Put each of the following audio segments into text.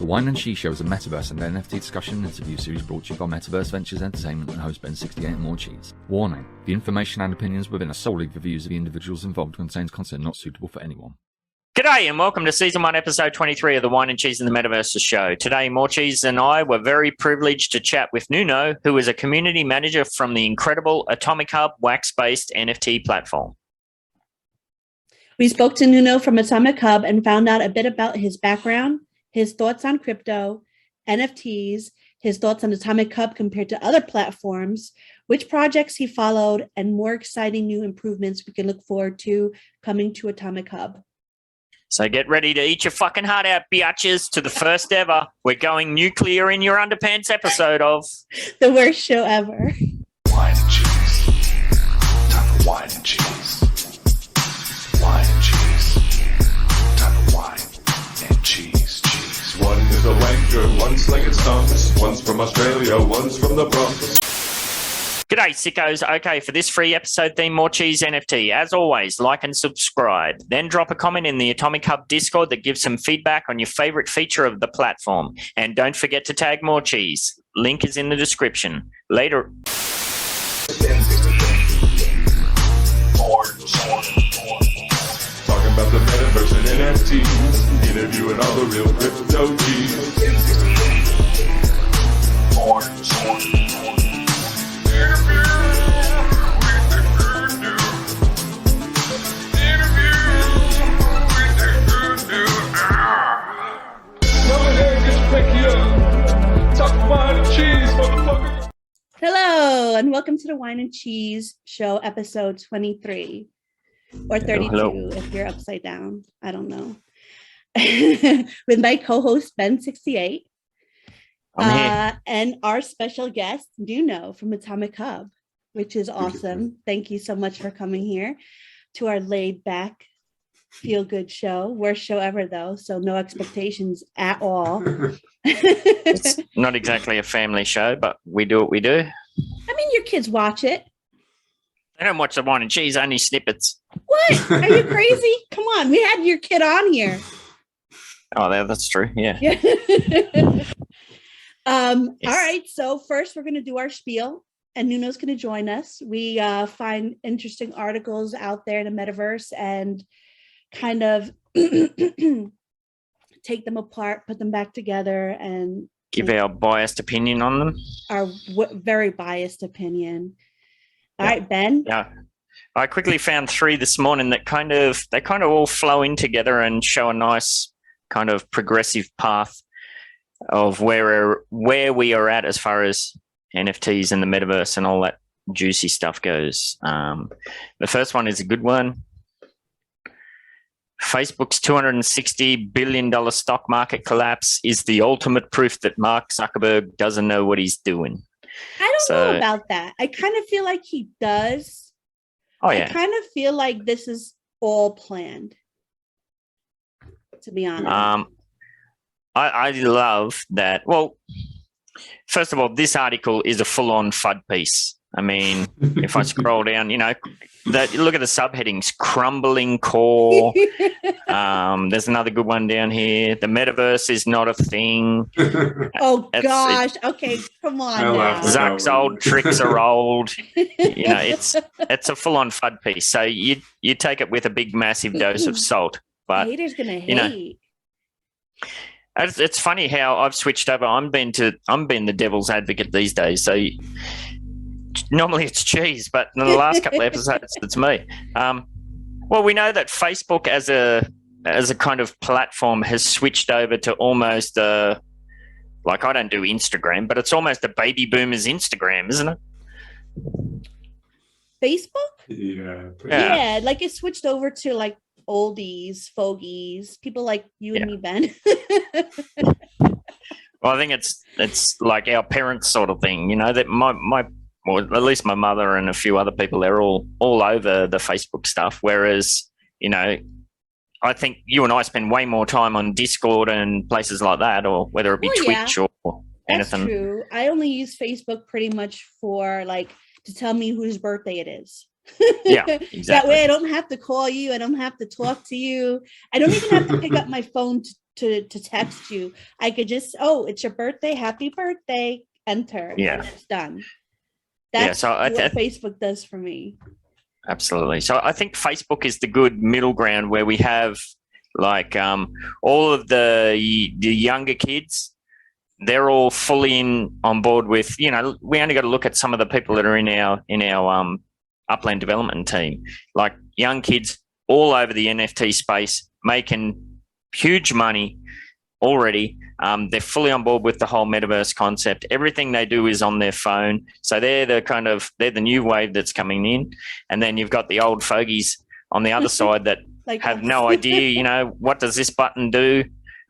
The Whine and Cheese Show is a Metaverse and NFT discussion and interview series brought to you by Metaverse Ventures Entertainment and host BEN68 and Morecheeese. Warning: the information and opinions within are solely the views of the individuals involved and contains content not suitable for anyone. G'day and welcome to Season 1, Episode 23 of the Whine and Cheese and the Metaverses Show. Today, Morecheeese and I were very privileged to chat with Nuno, who is a community manager from the incredible AtomicHub wax-based NFT platform. We spoke to Nuno from AtomicHub and found out a bit about his background, his thoughts on crypto, NFTs, his thoughts on AtomicHub compared to other platforms, which projects he followed, and more exciting new improvements we can look forward to coming to AtomicHub. So get ready to eat your fucking heart out, biatches, to the first ever We're Going Nuclear in Your Underpants episode of The Worst Show Ever. Whine and Cheese. Time for Whine and Cheese. Whine and Cheese. Time for Whine and Cheese. One is a wanker, one's like it's Thomas, one's from Australia, one's from the Bronx. G'day, sickos. Okay, for this free episode theme, Morecheeese NFT, as always, like and subscribe. Then drop a comment in the AtomicHub Discord that gives some feedback on your favorite feature of the platform. And don't forget to tag Morecheeese. Link is in the description. Later. Talking About the Metaverse and NFTs, interviewing all the real crypto G's. Hello, and welcome to the Whine and Cheese Show, episode 23. Or 32, hello. If you're upside down. I don't know. With my co-host, BEN68. I'm here. And our special guest, Nuno from AtomicHub, which is awesome. Thank you so much for coming here to our laid-back, feel-good show. Worst show ever, though, so no expectations at all. It's not exactly a family show, but we do what we do. I mean, your kids watch it. They don't watch the Whine and Cheese, only snippets. What? Are you crazy? Come on, we had your kid on here. Oh, that's true. Yeah. Yes. All right. So first, we're going to do our spiel, and Nuno's going to join us. We find interesting articles out there in the metaverse and kind of take them apart, put them back together, and Give our biased opinion on them. Our very biased opinion. All right, Ben. Yeah. I quickly found 3 this morning that they kind of all flow in together and show a nice kind of progressive path of where we are at as far as NFTs and the metaverse and all that juicy stuff goes. The first one is a good one. Facebook's $260 billion stock market collapse is the ultimate proof that Mark Zuckerberg doesn't know what he's doing. I don't know about that. I kind of feel like he does. Oh, yeah. I kind of feel like this is all planned, to be honest. I love that. Well, first of all, this article is a full-on FUD piece. I mean, if I scroll down, look at the subheadings: crumbling core. There's another good one down here. The metaverse is not a thing. Oh gosh! Okay, come on now. Zuck's old tricks are old. It's a full-on FUD piece. So you take it with a big, massive dose of salt. But haters gonna hate. It's funny how I've switched over. I'm being the devil's advocate these days. So. Normally it's cheese, but in the last couple of episodes, it's me. Well, we know that Facebook as a kind of platform has switched over to almost like I don't do Instagram, but it's almost a baby boomer's Instagram, isn't it? Facebook? Yeah. Like it switched over to like oldies, fogies, people like you and me, Ben. Well, I think it's like our parents' sort of thing, that or at least my mother and a few other people, they're all over the Facebook stuff. Whereas, I think you and I spend way more time on Discord and places like that, or whether it be Twitch or anything. That's true. I only use Facebook pretty much for to tell me whose birthday it is. Yeah, exactly. That way I don't have to call you. I don't have to talk to you. I don't even have to pick up my phone to text you. I could just, oh, it's your birthday, happy birthday, enter, and it's done. That's what Facebook does for me. Absolutely. So I think Facebook is the good middle ground where we have like all of the younger kids. They're all fully on board with, we only got to look at some of the people that are in our Upland Development team, like young kids all over the NFT space, making huge money already. They're fully on board with the whole metaverse concept. Everything they do is on their phone. So they're the new wave that's coming in. And then you've got the old fogies on the other side that have no idea, what does this button do?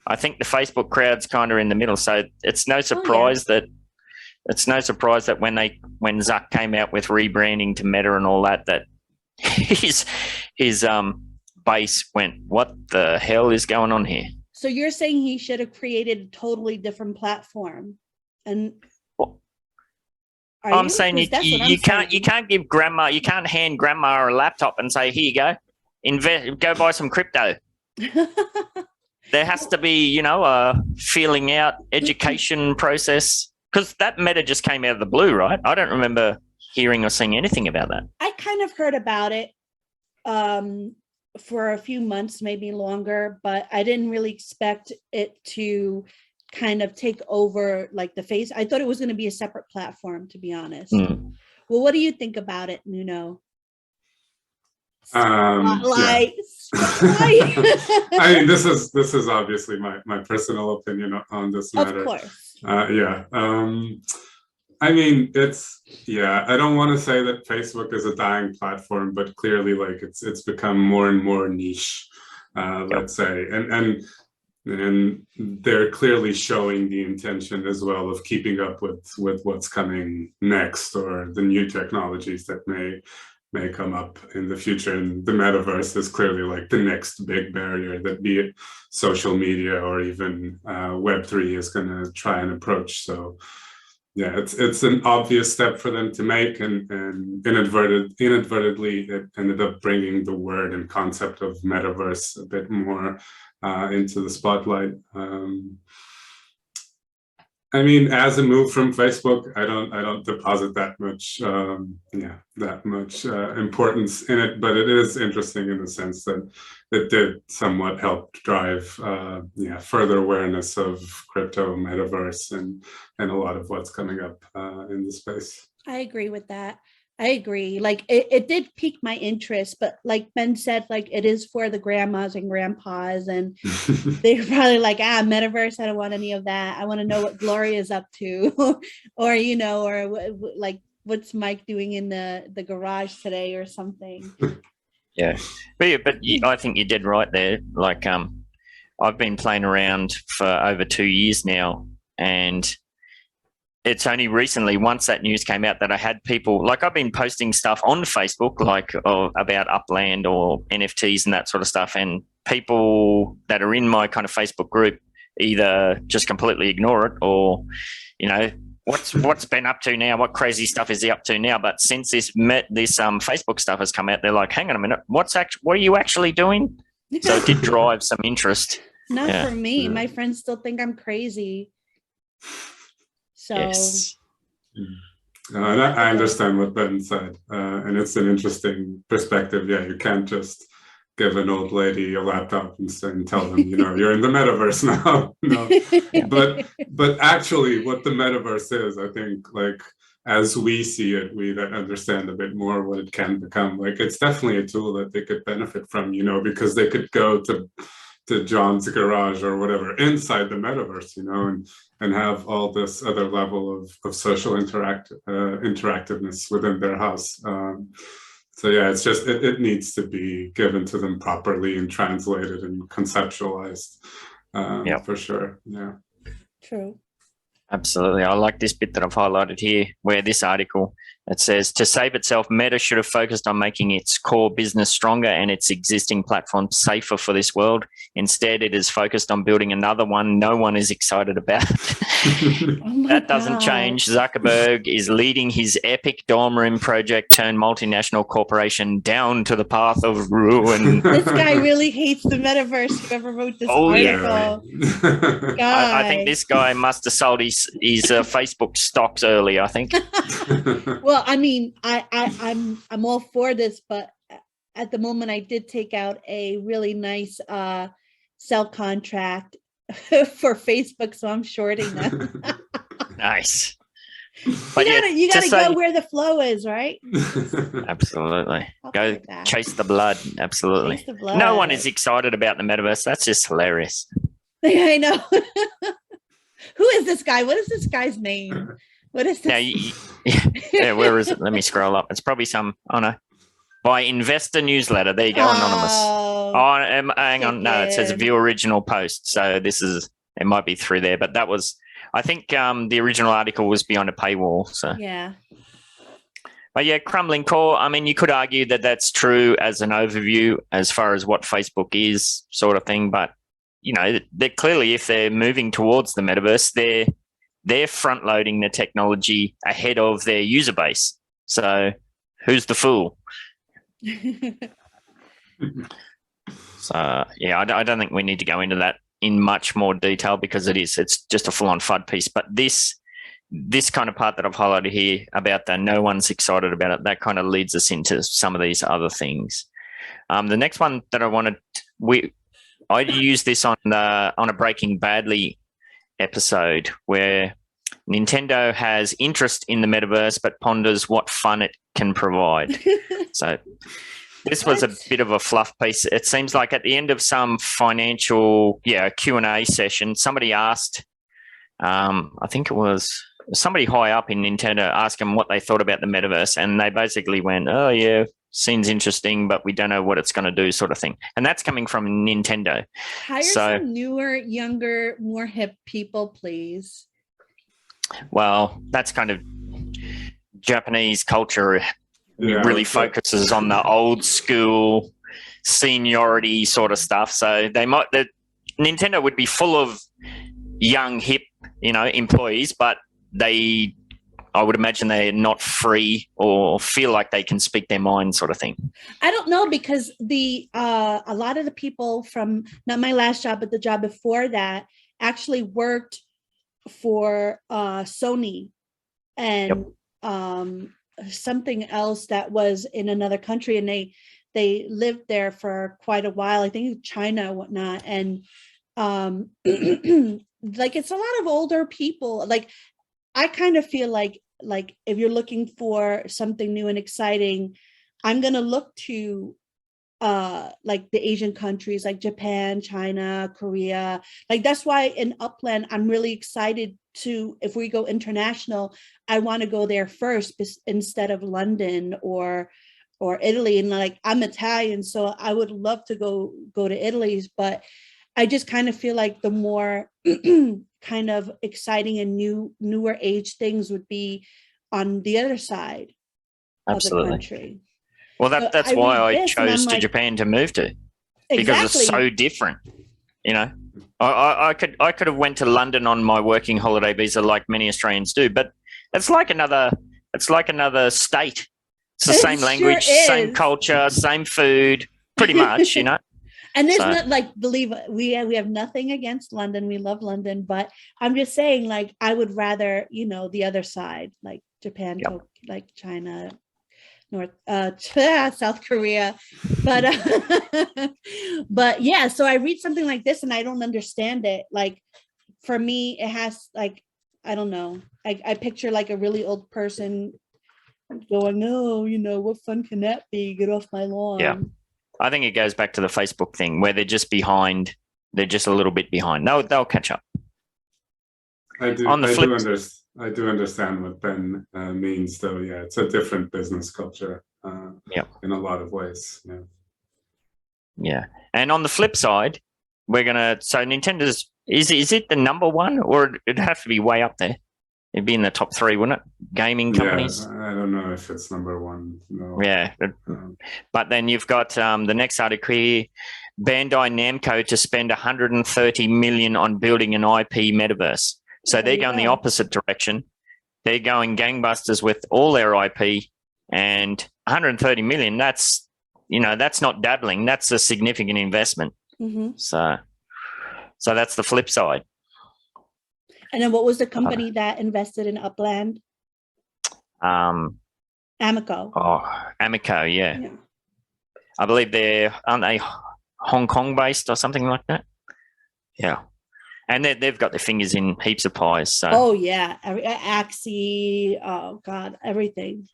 I think the Facebook crowd's kind of in the middle. So it's no surprise that when Zuck came out with rebranding to Meta and all that his base went, what the hell is going on here? So you're saying he should have created a totally different platform, and I'm saying you can't give grandma, you can't hand grandma a laptop and say, here you go, go buy some crypto. There has to be, a feeling out education process, because that Meta just came out of the blue, right? I don't remember hearing or seeing anything about that. I kind of heard about it for a few months, maybe longer, but I didn't really expect it to kind of take over like the face. I thought it was going to be a separate platform, to be honest. Well, what do you think about it, Nuno? Spotlight. I mean, this is obviously my personal opinion on this matter. Of course. I mean, I don't want to say that Facebook is a dying platform, but clearly like it's become more and more niche, let's say, and they're clearly showing the intention as well of keeping up with what's coming next, or the new technologies that may come up in the future. And the metaverse is clearly like the next big barrier that, be it social media or even Web3, is going to try and approach. So yeah, it's an obvious step for them to make, and inadvertently it ended up bringing the word and concept of metaverse a bit more into the spotlight. I mean, as a move from Facebook, I don't deposit that much importance in it, but it is interesting in the sense that it did somewhat help drive further awareness of crypto, metaverse, and a lot of what's coming up in the space. I agree with that. I agree. Like it did pique my interest, but like Ben said, like it is for the grandmas and grandpas, and they're probably like, metaverse, I don't want any of that. I want to know what Gloria's up to, or like what's Mike doing in the garage today or something. Yeah, but I think you did right there. Like I've been playing around for over 2 years now, and it's only recently, once that news came out, that I had people, like I've been posting stuff on Facebook, like about Upland or NFTs and that sort of stuff. And people that are in my kind of Facebook group either just completely ignore it, or, what's Ben up to now? What crazy stuff is he up to now? But since this Facebook stuff has come out, they're like, hang on a minute, what are you actually doing? So it did drive some interest. Not for me. My friends still think I'm crazy. So yes. And I understand what Ben said, and it's an interesting perspective. Yeah, you can't just give an old lady a laptop and tell them, you're in the metaverse now. No, but actually, what the metaverse is, I think, like as we see it, we that understand a bit more what it can become. Like it's definitely a tool that they could benefit from, because they could go to John's garage or whatever inside the metaverse, and have all this other level of social interactiveness within their house. So yeah, it's just it needs to be given to them properly and translated and conceptualized, for sure. Yeah, true. Absolutely. I like this bit that I've highlighted here, where this article It says, to save itself, Meta should have focused on making its core business stronger and its existing platform safer for this world. Instead, it is focused on building another one no one is excited about. That doesn't change. Zuckerberg is leading his epic dorm room project turned multinational corporation down to the path of ruin. This guy really hates the metaverse, whoever wrote this article. Yeah. I think this guy must have sold his Facebook stocks early, I think. Well, I mean, I'm all for this, but at the moment I did take out a really nice sell contract for Facebook, so I'm shorting them. Nice. But you gotta go where the flow is, right? Absolutely. I'll Go take that. chase the blood. Absolutely. Chase the blood. No one is excited about the metaverse. That's just hilarious. I know. Who is this guy? What is this guy's name? What is this? Yeah, where is it? Let me scroll up. It's probably some, no. By Investor Newsletter. There you go, anonymous. Hang on. No, it says view original post. So it might be through there, but that was, I think the original article was beyond a paywall. So yeah. But yeah, crumbling core. I mean, you could argue that that's true as an overview as far as what Facebook is, sort of thing. But they're clearly, if they're moving towards the metaverse, they're front loading the technology ahead of their user base. So who's the fool? So yeah, I don't think we need to go into that in much more detail because it's just a full-on FUD piece. But this kind of part that I've highlighted here about the no one's excited about it, that kind of leads us into some of these other things. The next one that I used this on a Breaking Badly episode where Nintendo has interest in the metaverse but ponders what fun it can provide. So this was a bit of a fluff piece. It seems like at the end of some financial Q&A session, somebody asked, I think it was somebody high up in Nintendo, asked them what they thought about the metaverse, and they basically went, oh yeah, seems interesting, but we don't know what it's going to do, sort of thing. And that's coming from Nintendo. Hire some newer, younger, more hip people, please. Well, that's kind of Japanese culture. Really focuses on the old school seniority sort of stuff. So Nintendo would be full of young, hip, employees, but I would imagine they're not free or feel like they can speak their mind, sort of thing. I don't know, because a lot of the people from not my last job, but the job before that actually worked for Sony and something else that was in another country, and they lived there for quite a while. I think China and whatnot, and like it's a lot of older people. Like I kind of feel like if you're looking for something new and exciting, I'm gonna look to like the Asian countries like Japan, China, Korea. Like that's why in Upland, I'm really excited to, if we go international, I want to go there first instead of London or Italy. And like I'm Italian, so I would love to go to Italy, but I just kind of feel like the more kind of exciting and newer age things would be on the other side of the country. Well, that's why I chose Japan to move to, because it's so different. I could have went to London on my working holiday visa like many Australians do, but it's like another state. It's the same language, same culture, same food, pretty much, And there's not like, believe we have nothing against London. We love London, but I'm just saying, like, I would rather, the other side, like Japan, like China, South Korea, but yeah. So I read something like this and I don't understand it. Like for me, it has like, I don't know. I picture like a really old person going, no, what fun can that be? Get off my lawn. Yeah. I think it goes back to the Facebook thing where they're just behind. They're just a little bit behind. They'll catch up. I do understand what Ben means, though. Yeah, it's a different business culture in a lot of ways. Yeah. And on the flip side, so Nintendo's, is it the number one, or it'd have to be way up there? It'd be in the top 3, wouldn't it? Gaming companies. Yeah, I don't know if it's number 1. No. Yeah, but then you've got the next article here: Bandai Namco to spend 130 million on building an IP metaverse. So they're going the opposite direction. They're going gangbusters with all their IP, and 130 million. That's not dabbling. That's a significant investment. Mm-hmm. So that's the flip side. And then what was the company that invested in Upland? Amico. Oh, Amico, yeah. I believe aren't they Hong Kong based or something like that? Yeah. And they've got their fingers in heaps of pies. So. Oh yeah, Axie. Oh God, everything.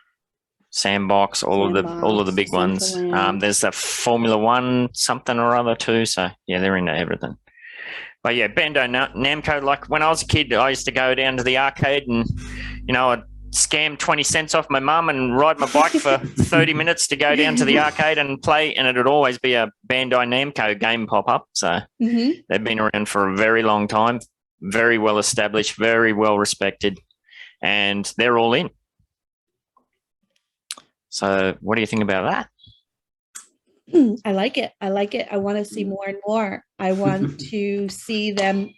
Sandbox, all of the big ones. There's a Formula One something or other too. So yeah, they're into everything. But yeah, Bandai Namco. Like when I was a kid, I used to go down to the arcade and I'd scam 20 cents off my mum and ride my bike for 30 minutes to go down to the arcade and play, and it'd always be a Bandai Namco game pop up. So they've been around for a very long time, very well established, very well respected, and they're all in. So what do you think about that? I like it. I want to see more and more. I want to see them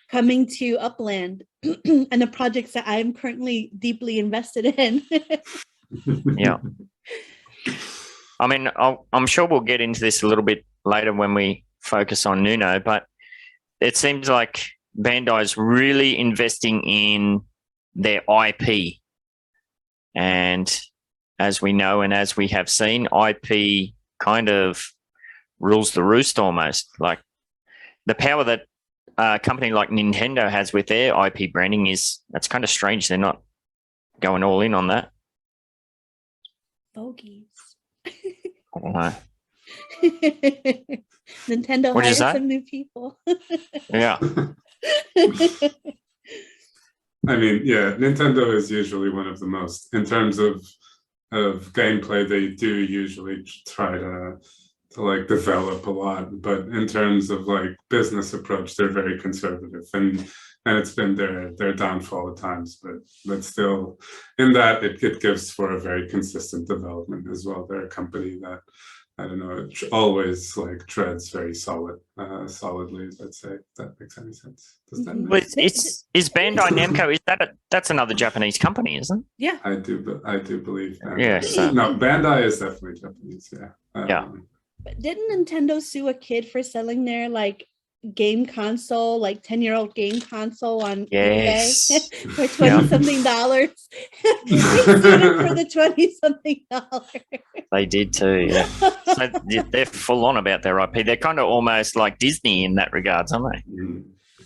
coming to Upland and the projects that I'm currently deeply invested in. Yeah. I mean, I'm sure we'll get into this a little bit later when we focus on Nuno, but it seems like Bandai's really investing in their IP. And as we know and as we have seen, IP kind of rules the roost almost. Like the power that a company like Nintendo has with their IP branding that's kind of strange. They're not going all in on that. Bogies. I don't know. Nintendo hired some new people. Yeah. I mean, yeah, Nintendo is usually one of the most, in terms of gameplay, they do usually try to like develop a lot, but in terms of like business approach, they're very conservative, and it's been their downfall at times, but still in that it gives for a very consistent development as well. They're a company that, I don't know, it always like treads very solidly, let's say, if that makes any sense. Does that make sense? Is Bandai Namco, that's another Japanese company, isn't it? Yeah. I do believe Bandai. Yeah. So. No, Bandai is definitely Japanese, yeah. Yeah. But didn't Nintendo sue a kid for selling their like game console, like 10-year-old game console on eBay for $20-something? They sued him for the $20-something. They did too, yeah. So they're full on about their IP. They're kind of almost like Disney in that regards, aren't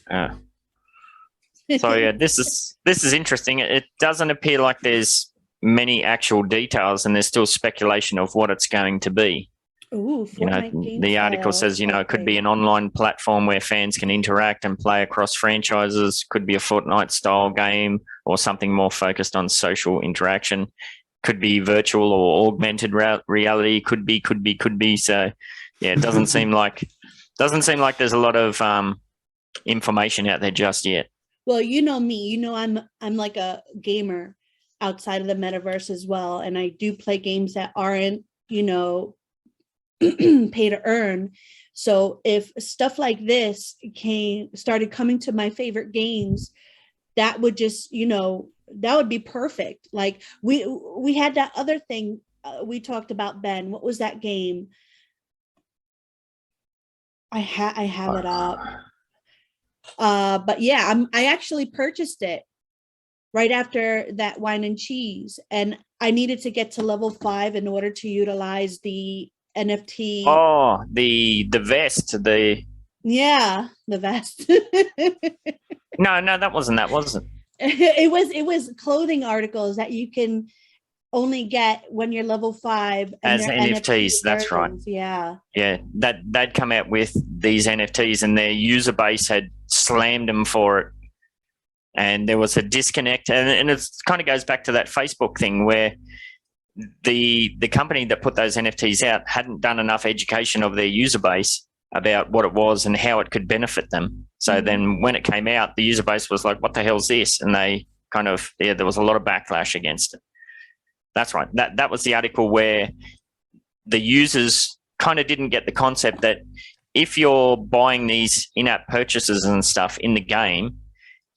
they? So yeah, this is interesting. It doesn't appear like there's many actual details, and there's still speculation of what it's going to be. Ooh, the article says, it could be an online platform where fans can interact and play across franchises, could be a Fortnite style game or something more focused on social interaction, could be virtual or augmented reality, could be. So yeah, it doesn't seem like there's a lot of information out there just yet. Well, you know me, I'm like a gamer outside of the metaverse as well, and I do play games that aren't, pay to earn. So if stuff like this started coming to my favorite games, that would just, that would be perfect. Like we had that other thing we talked about, Ben. What was that game? I have it up. But yeah, I actually purchased it right after that Whine and Cheese, and I needed to get to level 5 in order to utilize the NFT. Oh, the vest, the vest. No, that wasn't. It was clothing articles that you can only get when you're level 5 as NFTs. That's right. Yeah. They'd come out with these NFTs, and their user base had slammed them for it, and there was a disconnect. And it kind of goes back to that Facebook thing where the company that put those NFTs out hadn't done enough education of their user base about what it was and how it could benefit them. So then when it came out, the user base was like, what the hell's this? And they kind of, there was a lot of backlash against it. That's right. That was the article where the users kind of didn't get the concept that if you're buying these in-app purchases and stuff in the game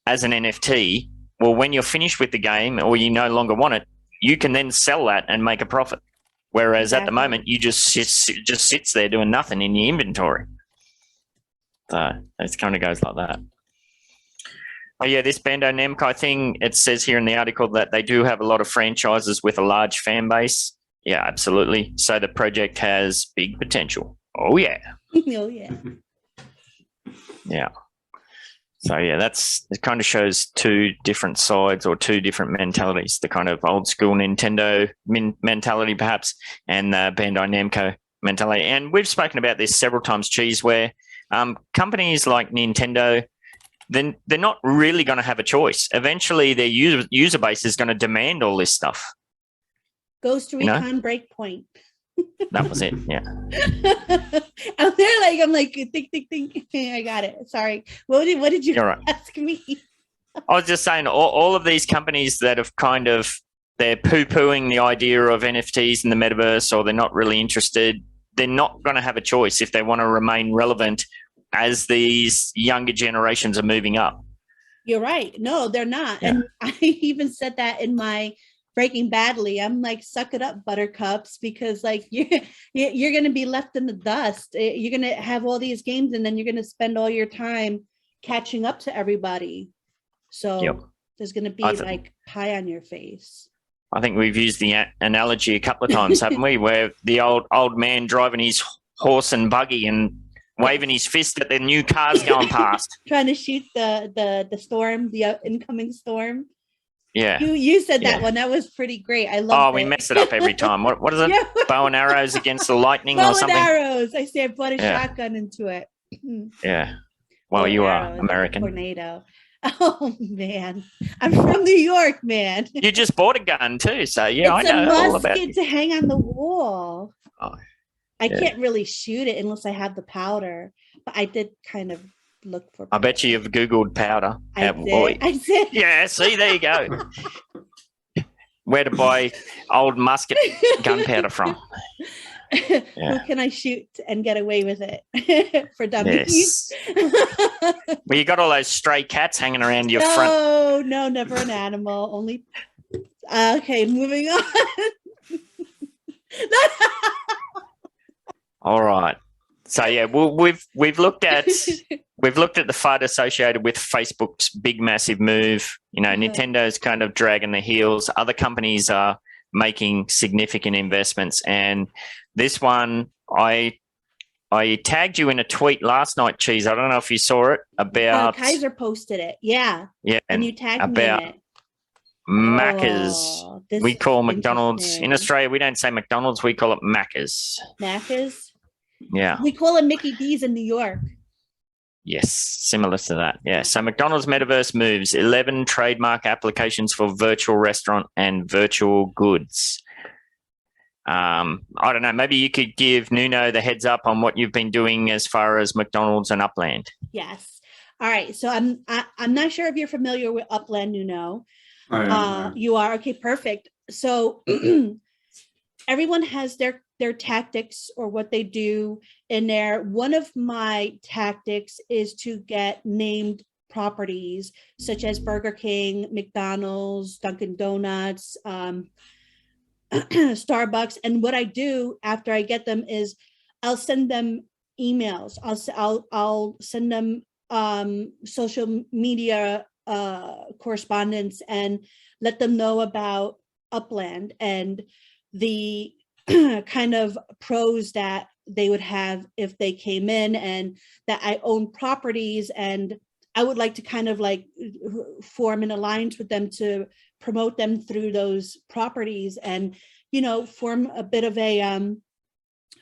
as an NFT, well, when you're finished with the game or you no longer want it, you can then sell that and make a profit. Whereas at the moment, you just sits there doing nothing in your inventory. So it kind of goes like that. Oh yeah, this Bandai Namco thing, it says here in the article that they do have a lot of franchises with a large fan base. Yeah, absolutely. So the project has big potential. Oh yeah. Oh yeah. Yeah. So yeah, it kind of shows two different sides or two different mentalities, the kind of old school Nintendo mentality perhaps, and the Bandai Namco mentality. And we've spoken about this several times, Cheese, where companies like Nintendo, then they're not really going to have a choice. Eventually their user base is going to demand all this stuff. Ghost Recon Breakpoint. That was it. Yeah. I'm like, think. I got it. Sorry. What did you ask me? I was just saying all of these companies that have they're poo-pooing the idea of NFTs in the metaverse, or they're not really interested. They're not going to have a choice if they want to remain relevant as these younger generations are moving up. You're right. No, they're not. Yeah. And I even said that in my Breaking Badly. I'm like, suck it up, buttercups, because like you're going to be left in the dust. You're going to have all these games and then you're going to spend all your time catching up to everybody. So there's going to be like pie on your face. I think we've used the analogy a couple of times, haven't we? Where the old man driving his horse and buggy and waving his fist at the new cars going past. Trying to shoot the storm, the incoming storm. Yeah. You said that one. That was pretty great. I love it. Oh, we mess it up every time. What is it? Yeah. Bow and arrows against the lightning or something? Bow and arrows. I say I put a shotgun into it. Yeah. Well, you are American. Tornado. Oh, man. I'm from New York, man. You just bought a gun too, so yeah, I know all about it. It's a musket to hang on the wall. Oh, I can't really shoot it unless I have the powder, but I did kind of look for powder. I bet you've Googled powder. I did. Yeah, see, there you go. Where to buy old musket gunpowder from. Yeah. Who can I shoot and get away with it for dummies? Yes. Well, you got all those stray cats hanging around your front. No, never an animal. Only. Okay, moving on. All right. So yeah, we've looked at the FUD associated with Facebook's big massive move. You know, Nintendo's kind of dragging their heels. Other companies are making significant investments, and this one I tagged you in a tweet last night, Cheese. I don't know if you saw it, about Kaiser posted it. Yeah, and you tagged me in it. Macca's. We call McDonald's in Australia. We don't say McDonald's. We call it Macca's. Macca's. Yeah. We call it Mickey D's in New York. Yes, similar to that. Yeah. So McDonald's Metaverse moves 11 trademark applications for virtual restaurant and virtual goods. I don't know. Maybe you could give Nuno the heads up on what you've been doing as far as McDonald's and Upland. Yes. All right. So I'm not sure if you're familiar with Upland, Nuno. You are. Okay, perfect. So everyone has their tactics or what they do in there. One of my tactics is to get named properties such as Burger King, McDonald's, Dunkin' Donuts, Starbucks. And what I do after I get them is I'll send them emails. I'll send them social media correspondence and let them know about Upland and the kind of pros that they would have if they came in, and that I own properties, and I would like to kind of like form an alliance with them to promote them through those properties, and form a bit of a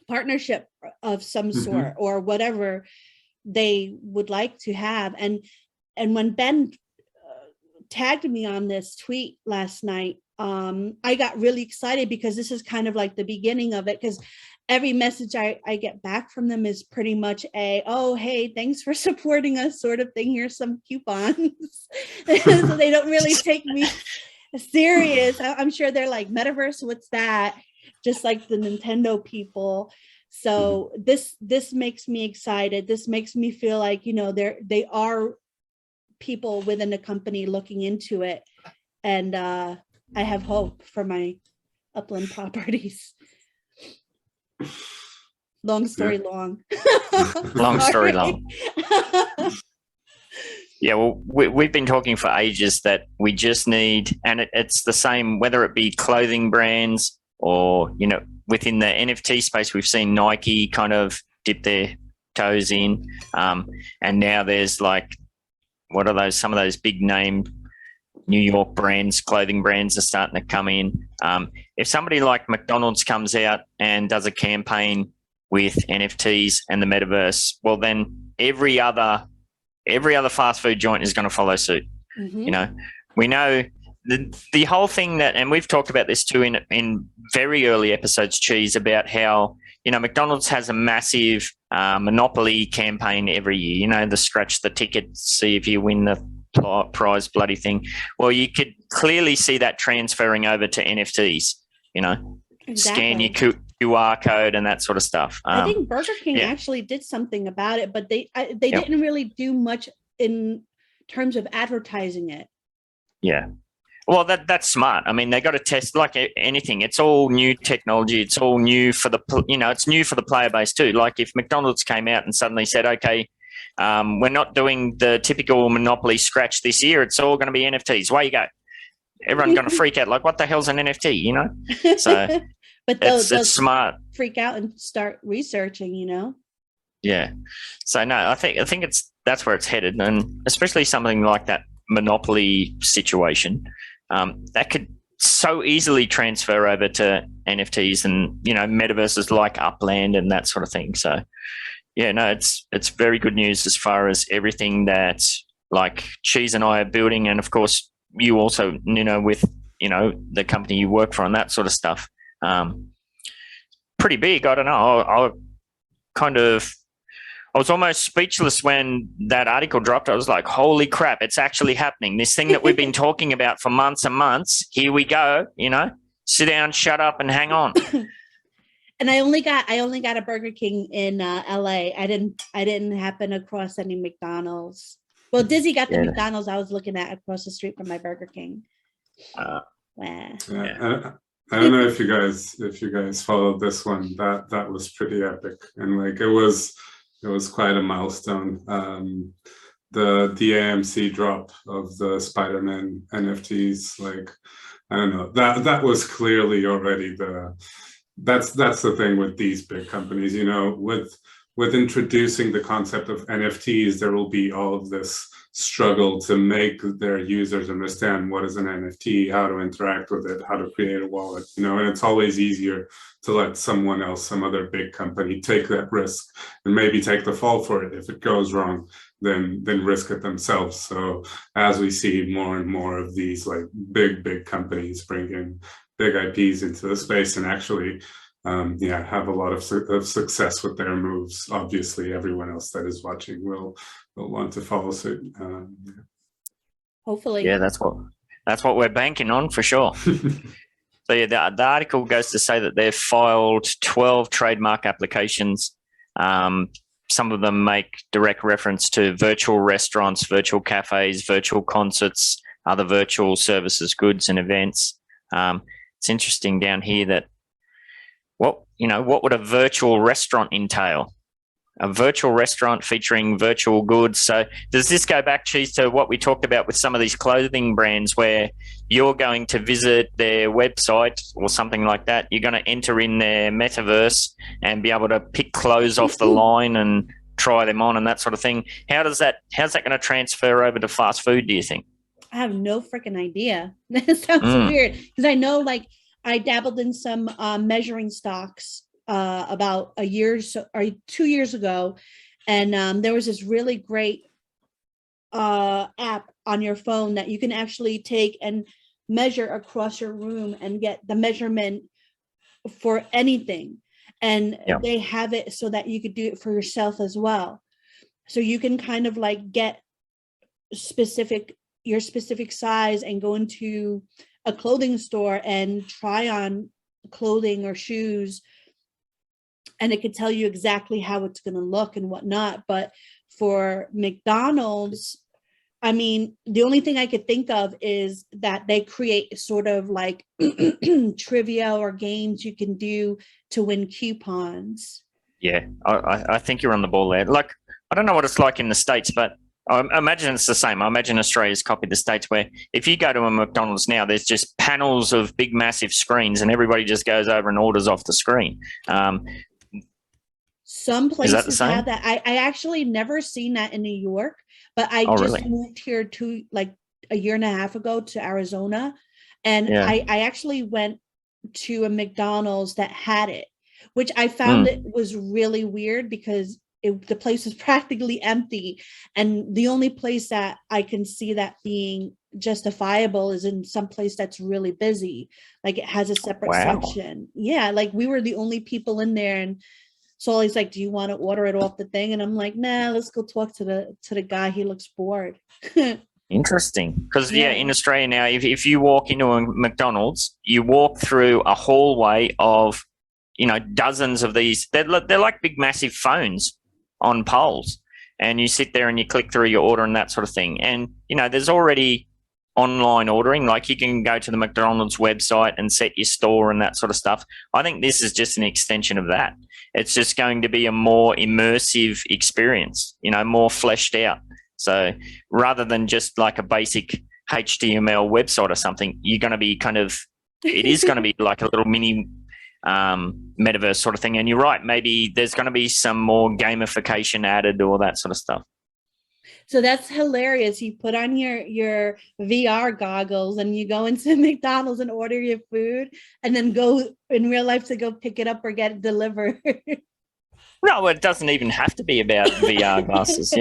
partnership of some sort or whatever they would like to have. And when Ben tagged me on this tweet last night, I got really excited because this is kind of like the beginning of it, because every message I get back from them is pretty much oh, hey, thanks for supporting us sort of thing. Here's some coupons. So they don't really take me serious. I'm sure they're like, Metaverse, what's that? Just like the Nintendo people. So this makes me excited. This makes me feel like, they are people within the company looking into it. And I have hope for my Upland properties. Long story long. Long story long. Yeah, well, we've been talking for ages that we just need, and it's the same, whether it be clothing brands or, within the NFT space, we've seen Nike kind of dip their toes in. And now there's like, what are those? Some of those big name New York brands, clothing brands are starting to come in. If somebody like McDonald's comes out and does a campaign with NFTs and the metaverse, well, then every other fast food joint is going to follow suit. Mm-hmm. We know the whole thing that, and we've talked about this too in very early episodes, Cheese, about how, McDonald's has a massive monopoly campaign every year, the scratch the ticket, see if you win the prize bloody thing. Well, you could clearly see that transferring over to NFTs, Exactly. Scan your QR code and that sort of stuff. I think Burger King actually did something about it, but they didn't really do much in terms of advertising it. Yeah. Well, that's smart. I mean, they got to test like anything. It's all new technology. It's all new for it's new for the player base too. Like if McDonald's came out and suddenly said, okay, we're not doing the typical monopoly scratch this year. It's all going to be NFTs. Away you go. Everyone's going to freak out. Like, what the hell's an NFT? So but it's smart. Freak out and start researching. Yeah. So no, I think that's where it's headed, and especially something like that monopoly situation, that could so easily transfer over to NFTs and metaverses like Upland and that sort of thing. So yeah, no, it's very good news as far as everything that like Cheese and I are building, and of course you also, Nuno, with the company you work for and that sort of stuff. Pretty big. I don't know. I was almost speechless when that article dropped. I was like, holy crap, it's actually happening. This thing that we've been talking about for months and months, here we go, sit down, shut up and hang on. And I only got a Burger King in LA. I didn't happen across any McDonald's. Well, Dizzy got the McDonald's I was looking at across the street from my Burger King. I don't know if you guys followed this one. That was pretty epic, and like it was quite a milestone. The AMC drop of the Spider-Man NFTs, like I don't know, that was clearly already that's the thing with these big companies, with introducing the concept of NFTs, there will be all of this struggle to make their users understand what is an NFT, how to interact with it, how to create a wallet, and it's always easier to let someone else, some other big company, take that risk and maybe take the fall for it if it goes wrong, than risk it themselves. So as we see more and more of these like big companies bringing big IPs into the space and actually have a lot of success with their moves, obviously everyone else that is watching will want to follow suit. Hopefully. Yeah, that's what we're banking on for sure. So yeah, the article goes to say that they've filed 12 trademark applications. Some of them make direct reference to virtual restaurants, virtual cafes, virtual concerts, other virtual services, goods and events. It's interesting down here that what would a virtual restaurant entail? A virtual restaurant featuring virtual goods. So does this go back, Cheese, to what we talked about with some of these clothing brands where you're going to visit their website or something like that? You're going to enter in their metaverse and be able to pick clothes off the line and try them on and that sort of thing. How's that going to transfer over to fast food, do you think? I have no freaking idea. That sounds weird, because I know like I dabbled in some measuring stocks about a year or 2 years ago, and there was this really great app on your phone that you can actually take and measure across your room and get the measurement for anything. And they have it so that you could do it for yourself as well. So you can kind of like get your specific size and go into a clothing store and try on clothing or shoes, and it could tell you exactly how it's going to look and whatnot. But for McDonald's, I mean, the only thing I could think of is that they create sort of like trivia or games you can do to win coupons. Yeah, I think you're on the ball there. Like, I don't know what it's like in the States, but I imagine it's the same. I imagine Australia's copied the States, where if you go to a McDonald's now, there's just panels of big, massive screens, and everybody just goes over and orders off the screen. Some places have that. I actually never seen that in New York, but I just moved here to like a year and a half ago to Arizona, and I actually went to a McDonald's that had it, which I found it was really weird because the place was practically empty, and the only place that I can see that being justifiable is in some place that's really busy, like it has a separate section. Yeah, like we were the only people in there, and so he's like, "Do you want to order it off the thing?" And I'm like, "Nah, let's go talk to the guy. He looks bored." Interesting, because in Australia now, if you walk into a McDonald's, you walk through a hallway of dozens of these. They're like big, massive phones on poles, and you sit there and you click through your order and that sort of thing. And there's already online ordering, like you can go to the McDonald's website and set your store and that sort of stuff. I think this is just an extension of that. It's just going to be a more immersive experience, more fleshed out. So rather than just like a basic HTML website or something, you're going to be it is going to be like a little mini metaverse sort of thing. And you're right, maybe there's going to be some more gamification added, all that sort of stuff. So that's hilarious. You put on your VR goggles and you go into McDonald's and order your food, and then go in real life to go pick it up or get it delivered. No, it doesn't even have to be about VR glasses,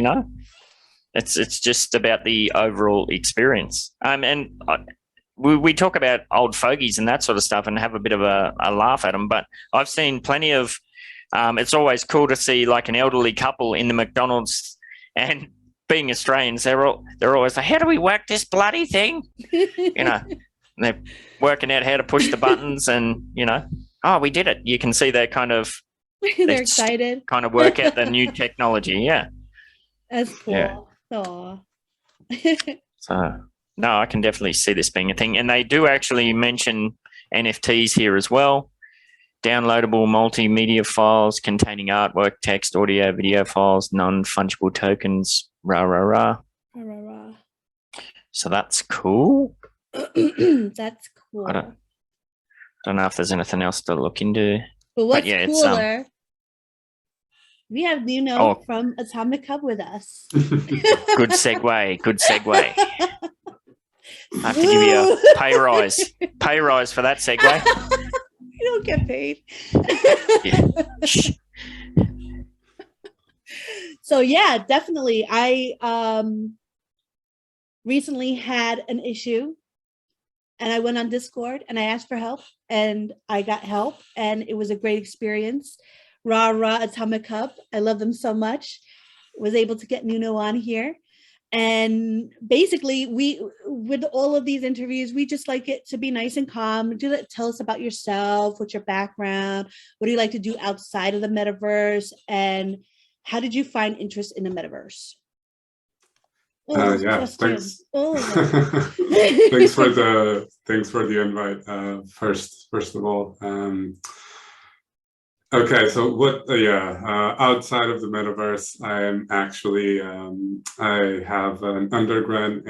It's just about the overall experience. We talk about old fogies and that sort of stuff and have a bit of a laugh at them, but I've seen plenty of, it's always cool to see like an elderly couple in the McDonald's, and being Australians, they're always like, how do we work this bloody thing? And they're working out how to push the buttons, and, oh, we did it. You can see they're they're excited. Kind of work out the new technology. Yeah. That's cool. Yeah. Aw. So, no, I can definitely see this being a thing. And they do actually mention NFTs here as well. Downloadable multimedia files containing artwork, text, audio, video files, non-fungible tokens, rah, rah, rah. Rah, rah, rah. So that's cool. That's cool. I don't know if there's anything else to look into. But what's cooler? We have Nuno from AtomicHub with us. Good segue. Good segue. I have to give you a pay rise. Pay rise for that segue. You don't get paid. So yeah, definitely. I recently had an issue, and I went on Discord and I asked for help, and I got help, and it was a great experience. Rah rah AtomicHub. I love them so much. Was able to get Nuno on here. And basically, with all of these interviews, we just like it to be nice and calm. Tell us about yourself, what's your background, what do you like to do outside of the metaverse, and how did you find interest in the metaverse? Thanks. Thanks for the invite. First of all. Okay, so outside of the metaverse, I am actually, I have an undergrad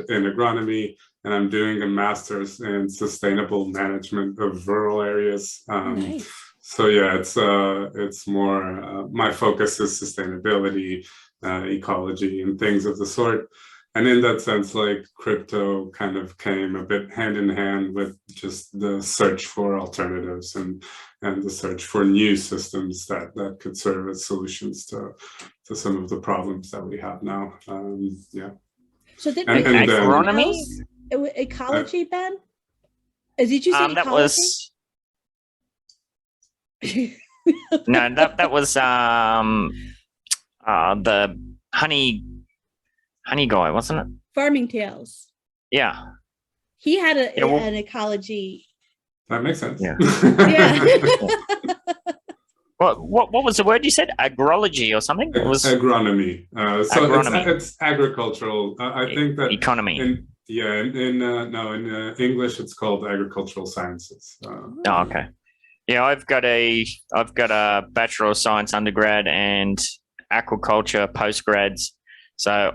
in agronomy, and I'm doing a master's in sustainable management of rural areas. Nice. So yeah, it's more, my focus is sustainability, ecology, and things of the sort. And in that sense, like crypto kind of came a bit hand in hand with just the search for alternatives and the search for new systems that could serve as solutions to some of the problems that we have now. Yeah. So agronomy? Ecology, Ben? Did you say that ecology? was no, that was the honey guy, wasn't it? Farming Tales. Yeah. He had well, an ecology. That makes sense. Yeah. Yeah. What was the word you said? Agrology or something? It was agronomy. agronomy. It's agricultural. I think that economy. In English, it's called agricultural sciences. Okay. Yeah, I've got a Bachelor of Science undergrad and aquaculture postgrads. So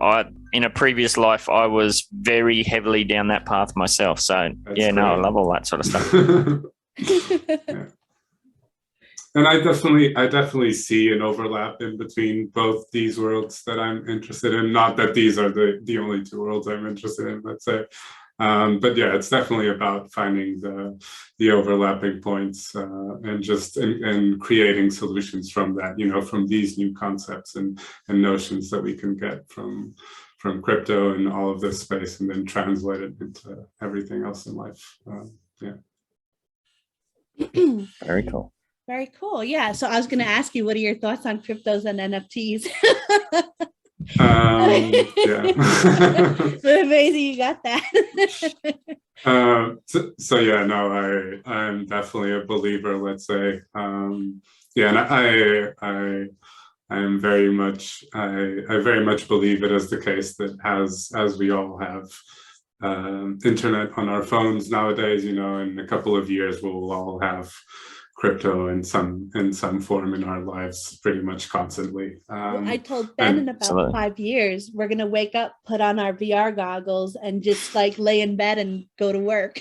in a previous life, I was very heavily down that path myself. So I love all that sort of stuff. Yeah. And I definitely see an overlap in between both these worlds that I'm interested in. Not that these are the only two worlds I'm interested in, let's say. But yeah, it's definitely about finding the overlapping points and creating solutions from that, from these new concepts and notions that we can get from crypto and all of this space, and then translate it into everything else in life. Very cool. Very cool. Yeah. So I was going to ask you, what are your thoughts on cryptos and NFTs? Yeah. So amazing you got that. I'm definitely a believer, let's say. And I very much believe it is the case that as we all have internet on our phones nowadays, in a couple of years we'll all have crypto in some form in our lives pretty much constantly. I told Ben in about 5 years, we're going to wake up, put on our VR goggles and just like lay in bed and go to work.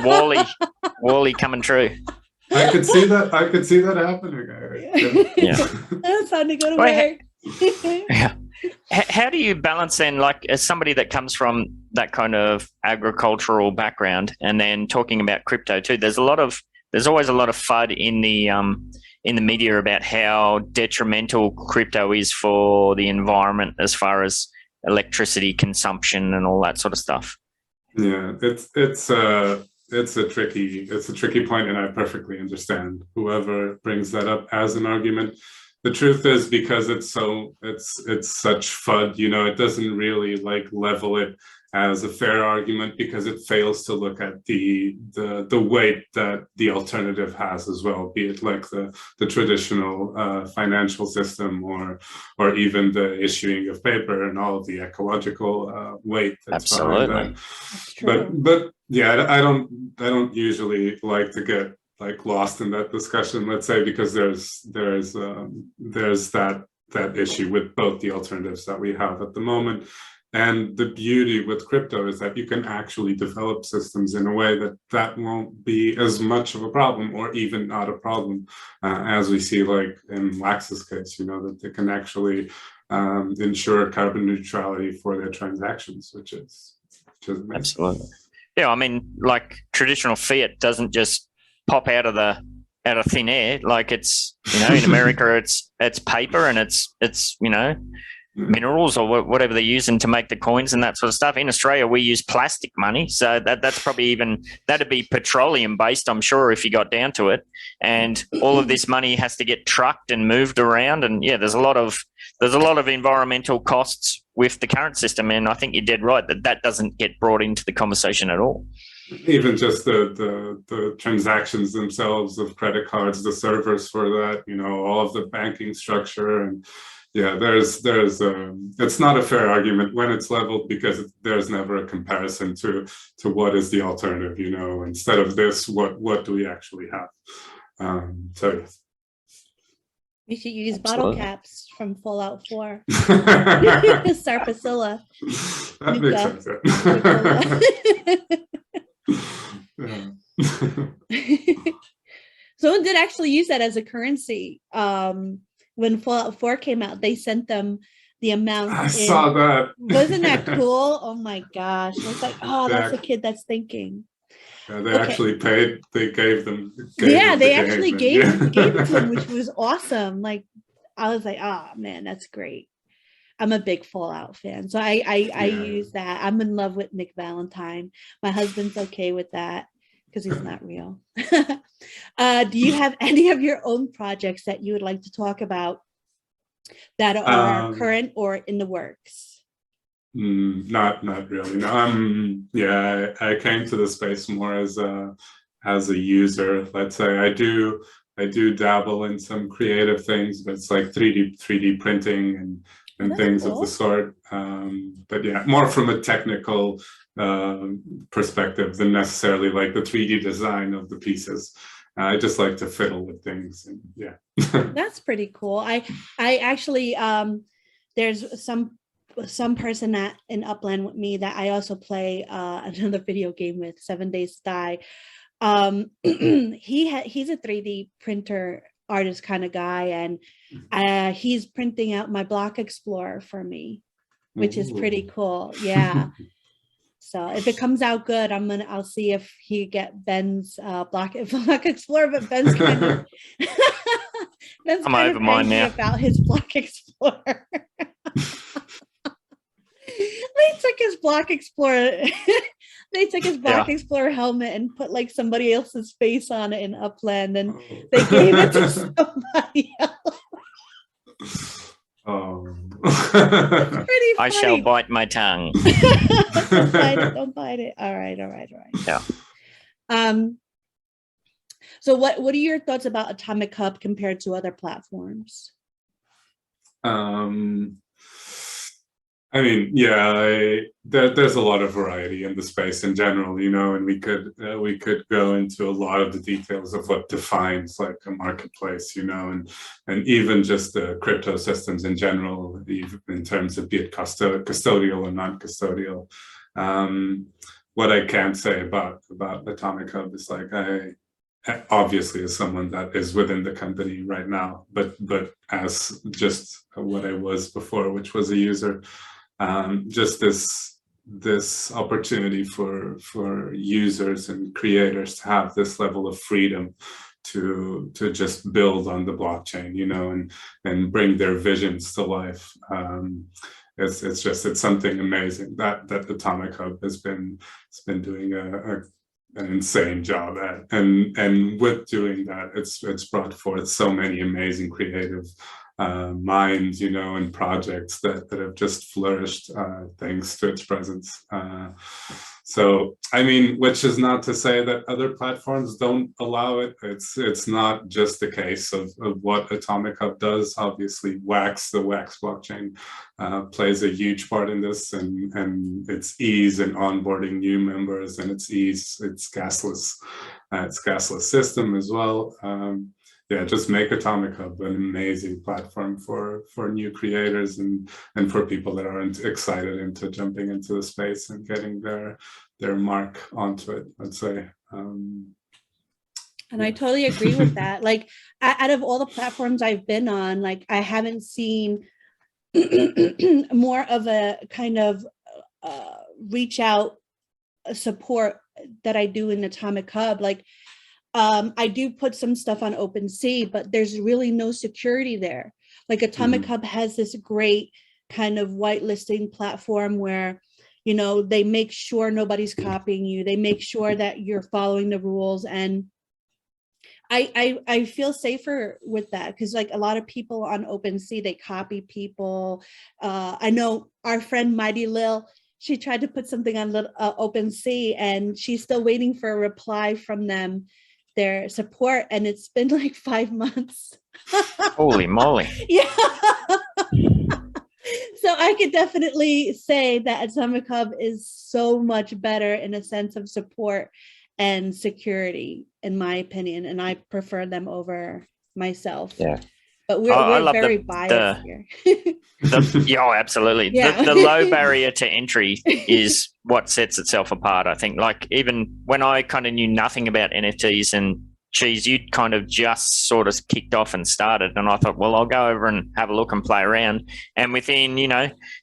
Wall-E coming true. I could see that happening. Yeah. It's time to go to work. Yeah. How do you balance then, like, as somebody that comes from that kind of agricultural background, and then talking about crypto too? There's always a lot of FUD in the media about how detrimental crypto is for the environment as far as electricity consumption and all that sort of stuff. Yeah, it's a tricky point, and I perfectly understand whoever brings that up as an argument. The truth is, because it's such FUD, it doesn't really level it as a fair argument, because it fails to look at the weight that the alternative has as well, be it like the traditional financial system or even the issuing of paper and all of the ecological weight that's behind that. That's true. But yeah, I don't usually like to get lost in that discussion, let's say, because there's that issue with both the alternatives that we have at the moment. And the beauty with crypto is that you can actually develop systems in a way that won't be as much of a problem, or even not a problem, as we see like in Lax's case, that they can actually ensure carbon neutrality for their transactions, which is amazing. Absolutely. Yeah, I mean, like, traditional fiat doesn't just pop out of thin air. Like, it's, in America it's paper, and it's minerals or whatever they're using to make the coins and that sort of stuff. In Australia, we use plastic money, so that's probably that'd be petroleum based, I'm sure, if you got down to it. And all of this money has to get trucked and moved around, and yeah, there's a lot of environmental costs with the current system, and I think you're dead right that doesn't get brought into the conversation at all. Even just the transactions themselves of credit cards, the servers for that, all of the banking structure, and yeah, there's it's not a fair argument when it's leveled, because there's never a comparison to what is the alternative. Instead of this, what do we actually have? So you should use bottle caps from Fallout 4. Sarpacilla. That makes sense. Yeah. Someone did actually use that as a currency. When Fallout 4 came out, they sent them the amount. I saw that. Wasn't that cool? Oh my gosh. I was like, that's a kid that's thinking. Yeah, they actually paid. They gave them. They actually gave it to them, which was awesome. Like, I was like, oh man, that's great. I'm a big Fallout fan. So I use that. I'm in love with Nick Valentine. My husband's okay with that because he's not real. Do you have any of your own projects that you would like to talk about that are current or in the works? Not really. No, yeah, I came to the space more as a user. Let's say I do dabble in some creative things, but it's like 3D printing and things cool. of the sort. But yeah, more from a technical perspective than necessarily like the 3D design of the pieces. I just like to fiddle with things, and yeah. That's pretty cool. I actually there's some person that in Upland with me that I also play another video game with, 7 Days to Die. He's a 3D printer artist kind of guy, and he's printing out my Block Explorer for me, which is pretty cool. Yeah. So if it comes out good, I'll see if he get Ben's Block Explorer, but Ben's kind of Ben's I'm kind over of mine now. about his Block Explorer. They took his Block Explorer. They took his Block Explorer helmet and put like somebody else's face on it in Upland, and they gave it to somebody else. Oh. It's pretty funny. I shall bite my tongue. Don't bite it. All right. Yeah. So what are your thoughts about AtomicHub compared to other platforms? I mean, yeah, there's a lot of variety in the space in general, you know, and we could go into a lot of the details of what defines like a marketplace, you know, and even just the crypto systems in general, even in terms of be it custodial or non-custodial. What I can say about AtomicHub is like I obviously as someone that is within the company right now, but as just what I was before, which was a user. Just this opportunity for users and creators to have this level of freedom to just build on the blockchain, you know, and bring their visions to life. It's something amazing that AtomicHub has been doing an insane job at, and with doing that, it's brought forth so many amazing creative minds, you know, and projects that have just flourished thanks to its presence. So, I mean, which is not to say that other platforms don't allow it. It's not just the case of what AtomicHub does. Obviously, the Wax blockchain plays a huge part in this, and its ease in onboarding new members, and its gasless system as well. Yeah, just make AtomicHub an amazing platform for new creators and for people that aren't excited into jumping into the space and getting their mark onto it, I'd say. And I totally agree with that. Like, out of all the platforms I've been on, like, I haven't seen more of a kind of reach out support that I do in AtomicHub. Like, I do put some stuff on OpenSea, but there's really no security there. Like AtomicHub has this great kind of whitelisting platform where, you know, they make sure nobody's copying you. They make sure that you're following the rules. And I feel safer with that because like a lot of people on OpenSea, they copy people. I know our friend Mighty Lil, she tried to put something on OpenSea and she's still waiting for a reply from them, their support, and it's been like 5 months. Holy moly. Yeah. So I could definitely say that AtomicHub is so much better in a sense of support and security, in my opinion, and I prefer them over myself. Yeah. But we're very biased here. Absolutely. Yeah. The low barrier to entry is what sets itself apart, I think. Like, even when I kind of knew nothing about NFTs and Cheese, you'd kind of just sort of kicked off and started. And I thought, well, I'll go over and have a look and play around. And within,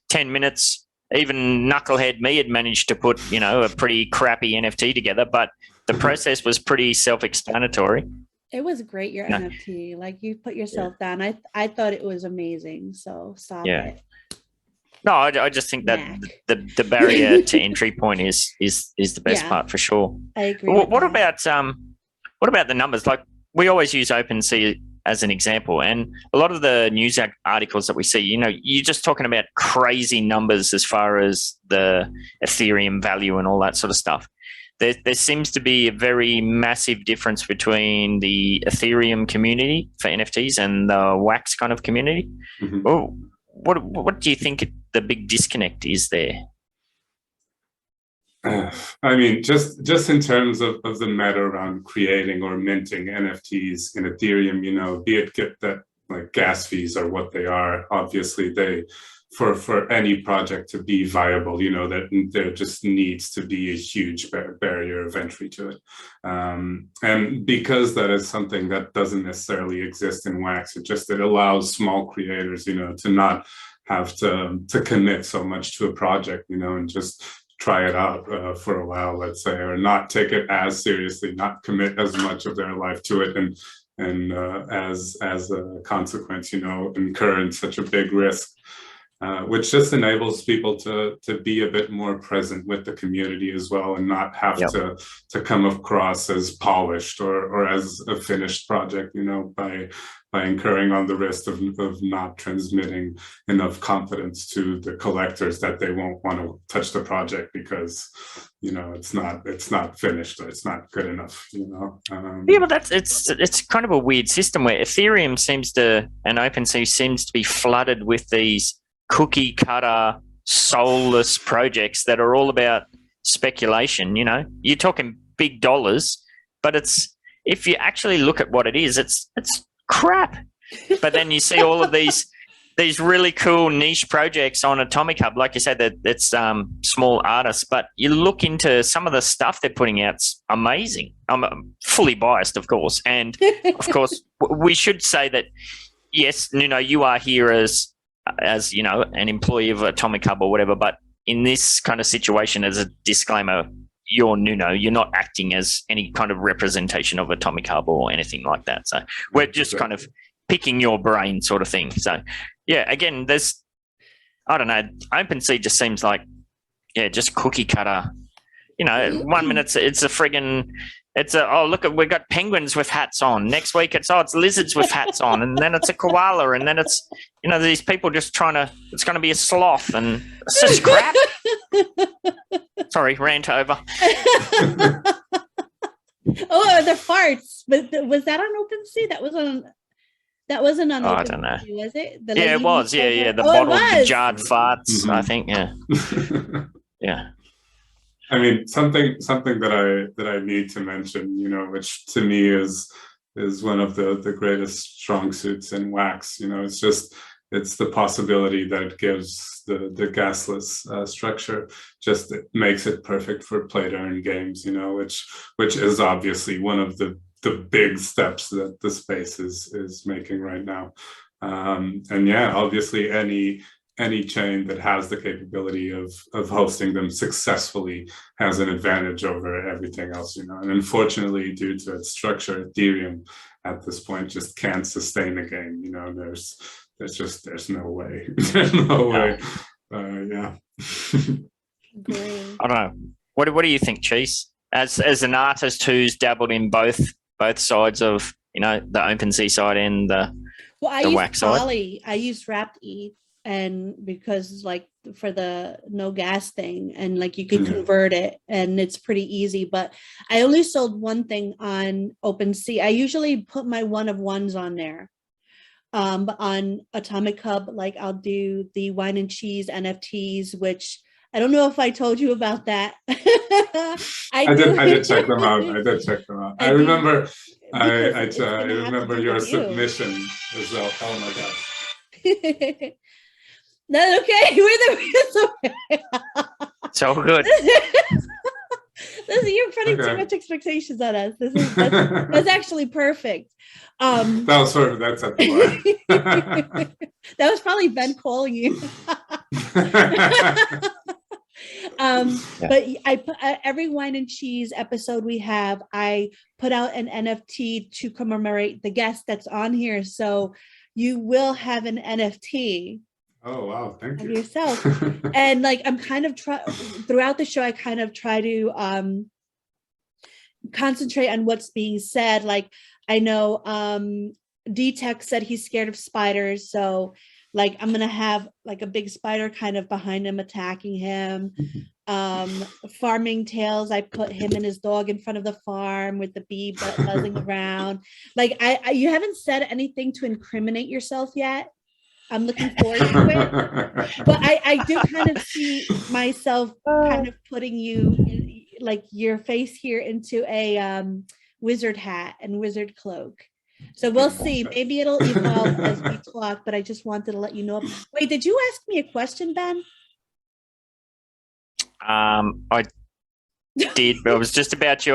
10 minutes, even knucklehead me had managed to put, a pretty crappy NFT together. But the process was pretty self-explanatory. It was great, your NFT. Like, you put yourself down. I thought it was amazing. So stop it. No, I just think that Mac. the barrier to entry point is the best Yeah. part for sure. I agree. What about the numbers? Like, we always use OpenSea as an example, and a lot of the news articles that we see, you're just talking about crazy numbers as far as the Ethereum value and all that sort of stuff. There seems to be a very massive difference between the Ethereum community for NFTs and the Wax kind of community. Mhm. Oh, what do you think the big disconnect is there? I mean, just in terms of the meta around creating or minting NFTs in Ethereum, be it get that like gas fees are what they are. Obviously, they for any project to be viable, that there just needs to be a huge barrier of entry to it. And because that is something that doesn't necessarily exist in Wax, it allows small creators, to not have to commit so much to a project, and just try it out for a while, let's say, or not take it as seriously, not commit as much of their life to it, and as a consequence, incurring such a big risk, which just enables people to be a bit more present with the community as well, and not have to come across as polished or as a finished project, by incurring on the risk of not transmitting enough confidence to the collectors that they won't want to touch the project because it's not finished or it's not good enough. Yeah, but it's kind of a weird system where Ethereum and OpenSea seems to be flooded with these cookie cutter soulless projects that are all about speculation. You're talking big dollars, but if you actually look at what it is, it's crap. But then you see all of these really cool niche projects on AtomicHub, like you said, that it's small artists, but you look into some of the stuff they're putting out, it's amazing. I'm fully biased, of course, and of course we should say that yes, Nuno, you are here as an employee of AtomicHub or whatever, but in this kind of situation, as a disclaimer, you're Nuno, you're not acting as any kind of representation of AtomicHub or anything like that. So we're just kind of picking your brain sort of thing. So yeah, again, I don't know, OpenSea just seems like, just cookie cutter. 1 minute we've got penguins with hats on. Next week it's lizards with hats on, and then it's a koala, and then it's these people just it's going to be a sloth, and it's just crap. Sorry, rant over. Oh, the farts. But was that on OpenSea? That wasn't on OpenSea, I don't know. Was it? It was. Yeah. The bottle jarred farts, I think. Yeah. Yeah. I mean, something that I need to mention, which to me is one of the greatest strong suits in Wax. It's the possibility that it gives the gasless structure. Just it makes it perfect for play to earn games. Which is obviously one of the big steps that the space is making right now. And yeah, obviously any chain that has the capability of hosting them successfully has an advantage over everything else, And unfortunately, due to its structure, Ethereum at this point just can't sustain a game. There's no way. There's no way. Yeah. I don't know. What do you think, Cheese? As an artist who's dabbled in both sides of the OpenSea side and the Wax side? I used Wrapped ETH, and because for the no gas thing, and you can convert it, and it's pretty easy. But I only sold one thing on OpenSea. I usually put my one of ones on there. But on AtomicHub, I'll do the Whine and Cheese NFTs, which I don't know if I told you about that. I did check them out. I remember. I remember your submission as well. Oh my gosh. That's okay. It's all good. You're putting too much expectations on us. That's actually perfect. That was perfect. That's at the bar. That was probably Ben calling you. But I put every Whine and Cheese episode we have, I put out an NFT to commemorate the guest that's on here. So you will have an NFT. Oh wow, thank of you. yourself. And like I'm kind of throughout the show, I kind of try to concentrate on what's being said. Like I know D-Tech said he's scared of spiders, so like I'm gonna have like a big spider kind of behind him attacking him. Farming Tales, I put him and his dog in front of the farm with the bee buzzing around. Like you haven't said anything to incriminate yourself yet. I'm looking forward to it. But I do kind of see myself kind of putting you in, like your face here into a wizard hat and wizard cloak. So we'll see. Maybe it'll evolve as we talk, but I just wanted to let you know. Wait, did you ask me a question, Ben? I did, but it was just about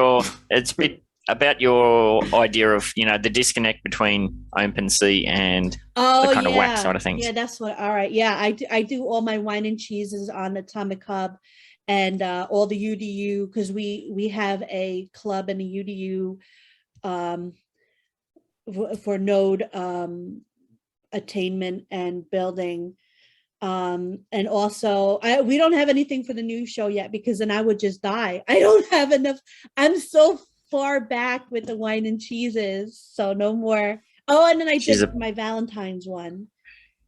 it's a bit about your idea of, you know, the disconnect between OpenSea and the kind of wax side of things. Yeah, that's what. All right. Yeah, I do all my wine and cheeses on AtomicHub and all the UDU, because we have a club and a UDU for node attainment and building. And also we don't have anything for the new show yet, because then I would just die. I don't have enough. I'm so far back with the wine and cheeses, so no more. Oh, and then I did my Valentine's one.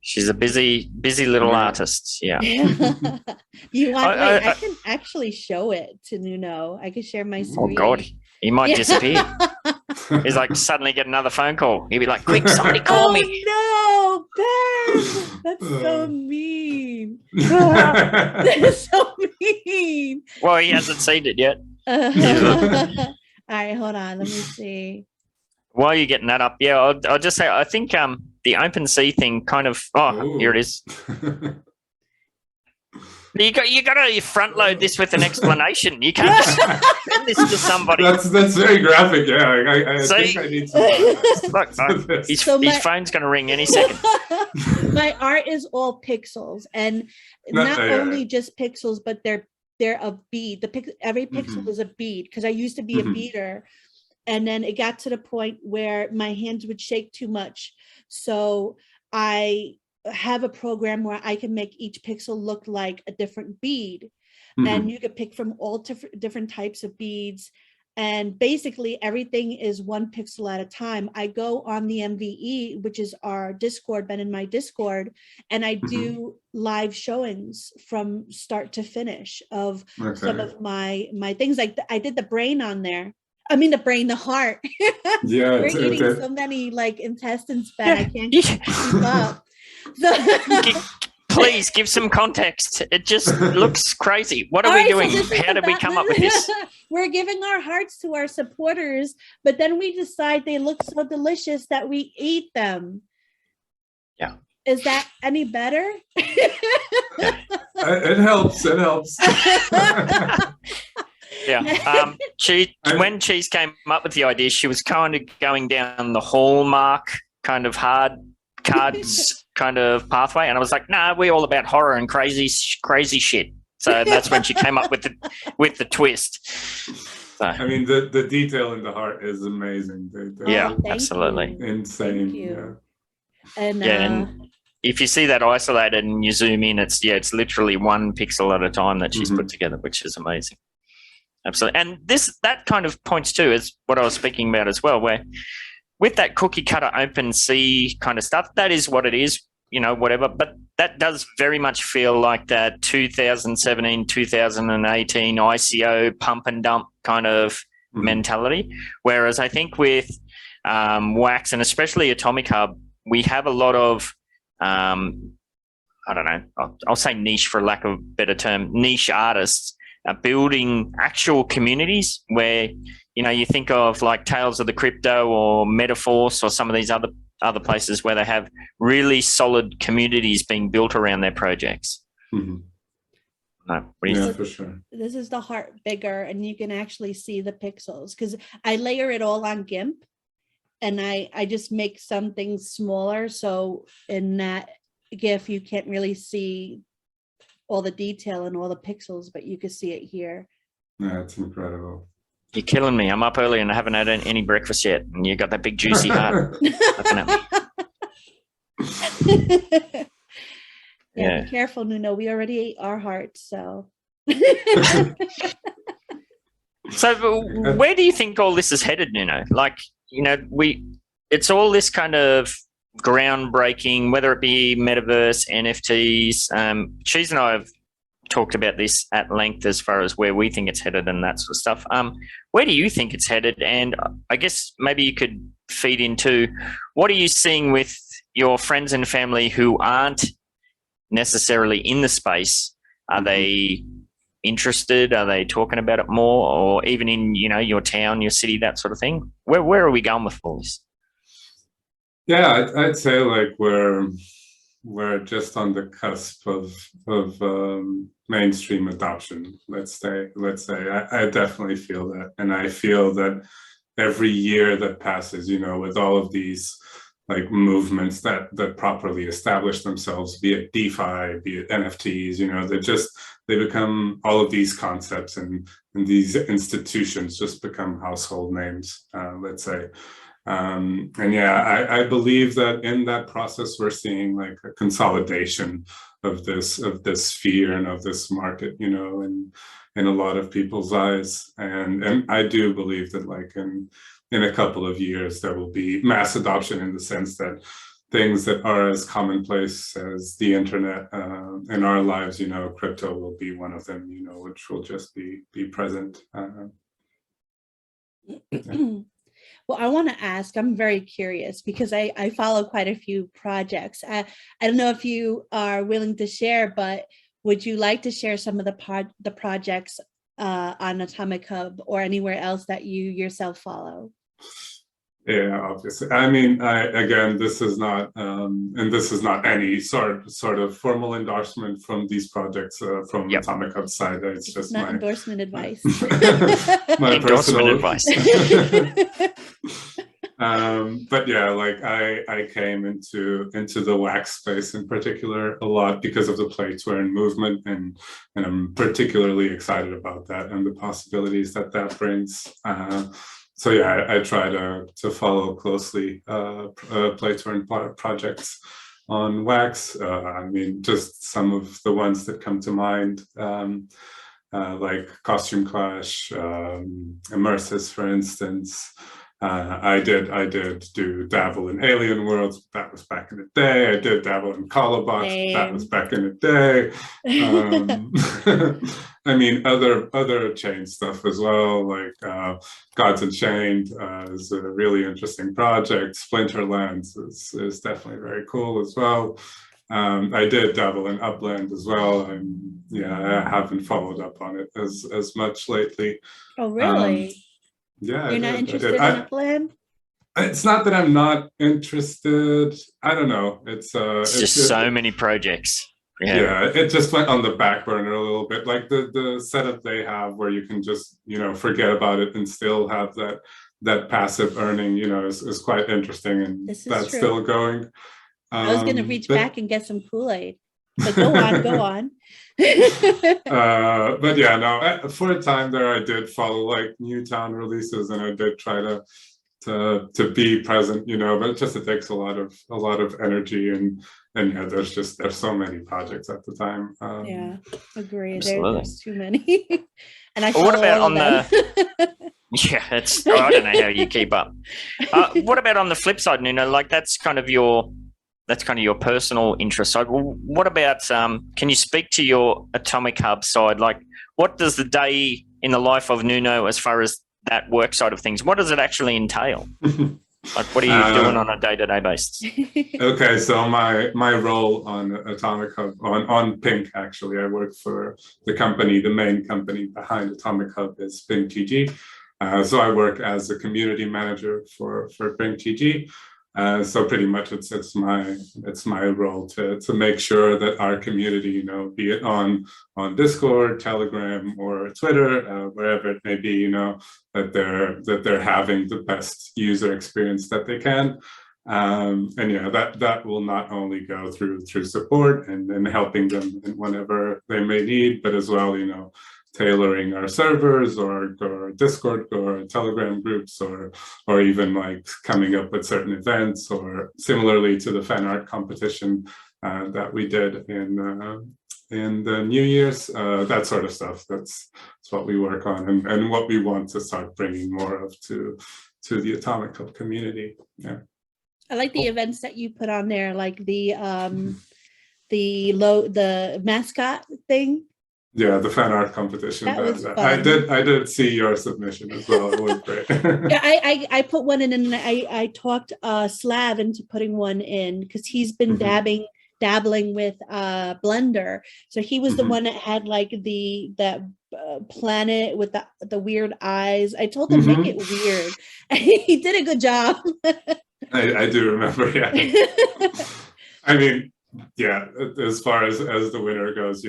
She's a busy little artist. Yeah. You want? I can actually show it to Nuno. I can share my screen. Oh God, he might disappear. He's like suddenly get another phone call. He'd be like, "Quick, somebody call me!" No, Ben, that's so mean. That's so mean. Well, he hasn't seen it yet. All right, hold on. Let me see. While you're getting that up, yeah, I'll just say I think the OpenSea thing kind of. Oh, here it is. You got to front load this with an explanation. You can't just send this to somebody. That's very graphic. Yeah, I think I need to. Look, his phone's going to ring any second. My art is all pixels, and not only just pixels, but they're a bead. Every pixel is a bead, because I used to be a beader, and then it got to the point where my hands would shake too much. So I have a program where I can make each pixel look like a different bead, and you could pick from all different types of beads, and basically everything is one pixel at a time. I go on the MVE, which is our Discord, been in my Discord, and I do live showings from start to finish of some of my things. Like I did the brain on there. I mean, the heart. Yeah, we're eating so many like intestines, Ben. I can't keep up. So please give some context. It just looks crazy. What are we doing? How did we come up with this? We're giving our hearts to our supporters, but then we decide they look so delicious that we eat them. Yeah. Is that any better? It helps. It helps. Yeah. When Cheese came up with the idea, she was kind of going down the Hallmark kind of hard cards kind of pathway, and I was like, "Nah, we're all about horror and crazy shit." So that's when she came up with the twist. So. I mean, the detail in the heart is amazing. Absolutely insane. Yeah. And if you see that isolated and you zoom in, it's literally one pixel at a time that she's put together, which is amazing. Absolutely. And that kind of points to is what I was speaking about as well, where with that cookie cutter OpenSea kind of stuff, that is what it is, you know, whatever. But that does very much feel like that 2017, 2018 ICO pump and dump kind of mentality. Whereas I think with Wax and especially AtomicHub, we have a lot of, I don't know, I'll say niche for lack of a better term, niche artists building actual communities where, you know, you think of like Tales of the Crypto or Metaverse or some of these other places where they have really solid communities being built around their projects. For sure. This is the heart bigger, and you can actually see the pixels because I layer it all on GIMP, and I just make some things smaller. So in that GIF, you can't really see all the detail and all the pixels, but you can see it here. Yeah, it's incredible. You're killing me. I'm up early and I haven't had any breakfast yet, and you got that big juicy heart looking at me. Yeah, be careful, Nuno. We already ate our hearts, so. So where do you think all this is headed, Nuno? Like, it's all this kind of groundbreaking, whether it be metaverse, NFTs. Cheese and I have talked about this at length as far as where we think it's headed and that sort of stuff. Where do you think it's headed? And I guess maybe you could feed into, what are you seeing with your friends and family who aren't necessarily in the space? Are they interested? Are they talking about it more, or even in your town, your city, that sort of thing? Where are we going with all this? Yeah, I'd say like we're just on the cusp of mainstream adoption. Let's say I definitely feel that, and I feel that every year that passes, with all of these like movements that properly establish themselves, be it DeFi, be it NFTs, they become, all of these concepts and these institutions just become household names, let's say. And yeah, I believe that in that process, we're seeing like a consolidation of this sphere and of this market, in a lot of people's eyes. And I do believe that like in a couple of years, there will be mass adoption in the sense that things that are as commonplace as the internet in our lives, crypto will be one of them, which will just be present. Yeah. Well, I want to ask, I'm very curious because I follow quite a few projects. I don't know if you are willing to share, but would you like to share some of the projects on AtomicHub or anywhere else that you yourself follow? Yeah, obviously. I mean, again, this is not, and this is not any sort of formal endorsement from these projects from AtomicHub side. It's just not endorsement advice. My endorsement personal advice. But yeah, like I came into the wax space in particular a lot because of the play to earn movement, and I'm particularly excited about that and the possibilities that brings. So yeah, I try to follow closely play to earn projects on wax. I mean, just some of the ones that come to mind, like Costume Clash, Immersis, for instance. I did dabble in Alien Worlds. That was back in the day. I did dabble in Colobox. That was back in the day. I mean, other chain stuff as well, like Gods Unchained is a really interesting project. Splinterlands is definitely very cool as well. I did dabble in Upland as well, and yeah, I haven't followed up on it as much lately. Oh, really? Yeah, you're not interested in Upland? It's not that I'm not interested. I don't know. It's just so many projects. Yeah, it just went on the back burner a little bit. Like the setup they have, where you can just forget about it and still have that passive earning, is quite interesting, and that's true. Still going. I was going to reach back and get some Kool-Aid, but go on. But yeah, no. For a time there, I did follow like Newtown releases, and I did try to be present, but it takes a lot of energy, and yeah, there's so many projects at the time. Yeah, agree. There's too many. And I follow what about on them. Yeah, I don't know how you keep up. What about on the flip side, like that's kind of your personal interest side. Well, what about can you speak to your AtomicHub side? Like, what does the day in the life of Nuno, as far as that work side of things, what does it actually entail? Like, what are you doing on a day-to-day basis? Okay, so my role on AtomicHub, on Pink, actually, I work for the main company behind AtomicHub is PinkTG. So I work as a community manager for PinkTG. So pretty much it's my role to make sure that our community, be it on Discord, Telegram, or Twitter, wherever it may be, that they're having the best user experience that they can. And yeah, that will not only go through support and helping them whenever they may need, but as well, tailoring our servers or Discord or Telegram groups, or even like coming up with certain events, or similarly to the fan art competition that we did in the New Year's, that sort of stuff. That's what we work on, and what we want to start bringing more of to the AtomicHub community. Yeah, I like the events that you put on there, like the mascot thing. Yeah, the fan art competition. That was fun. I did see your submission as well. It was great. Yeah, I put one in, and I talked Slav into putting one in because he's been dabbling with Blender. So he was the one that had like that planet with the weird eyes. I told him make it weird. He did a good job. I do remember. Yeah. I mean, yeah, as far as the winner goes,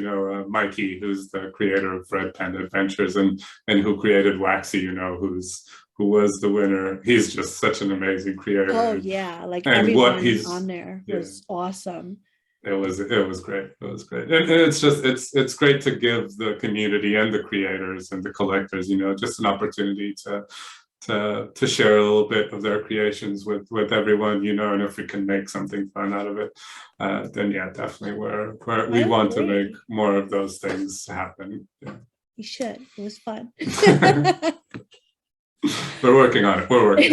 Mikey, who's the creator of Red Panda Adventures and who created Waxy, who was the winner. He's just such an amazing creator. Oh yeah, like everyone on there was awesome. It was great. It was great, and it's great to give the community and the creators and the collectors, just an opportunity to share a little bit of their creations with everyone, and if we can make something fun out of it, then yeah, definitely we want to make more of those things happen. Yeah. You should. It was fun. We're working on it. We're working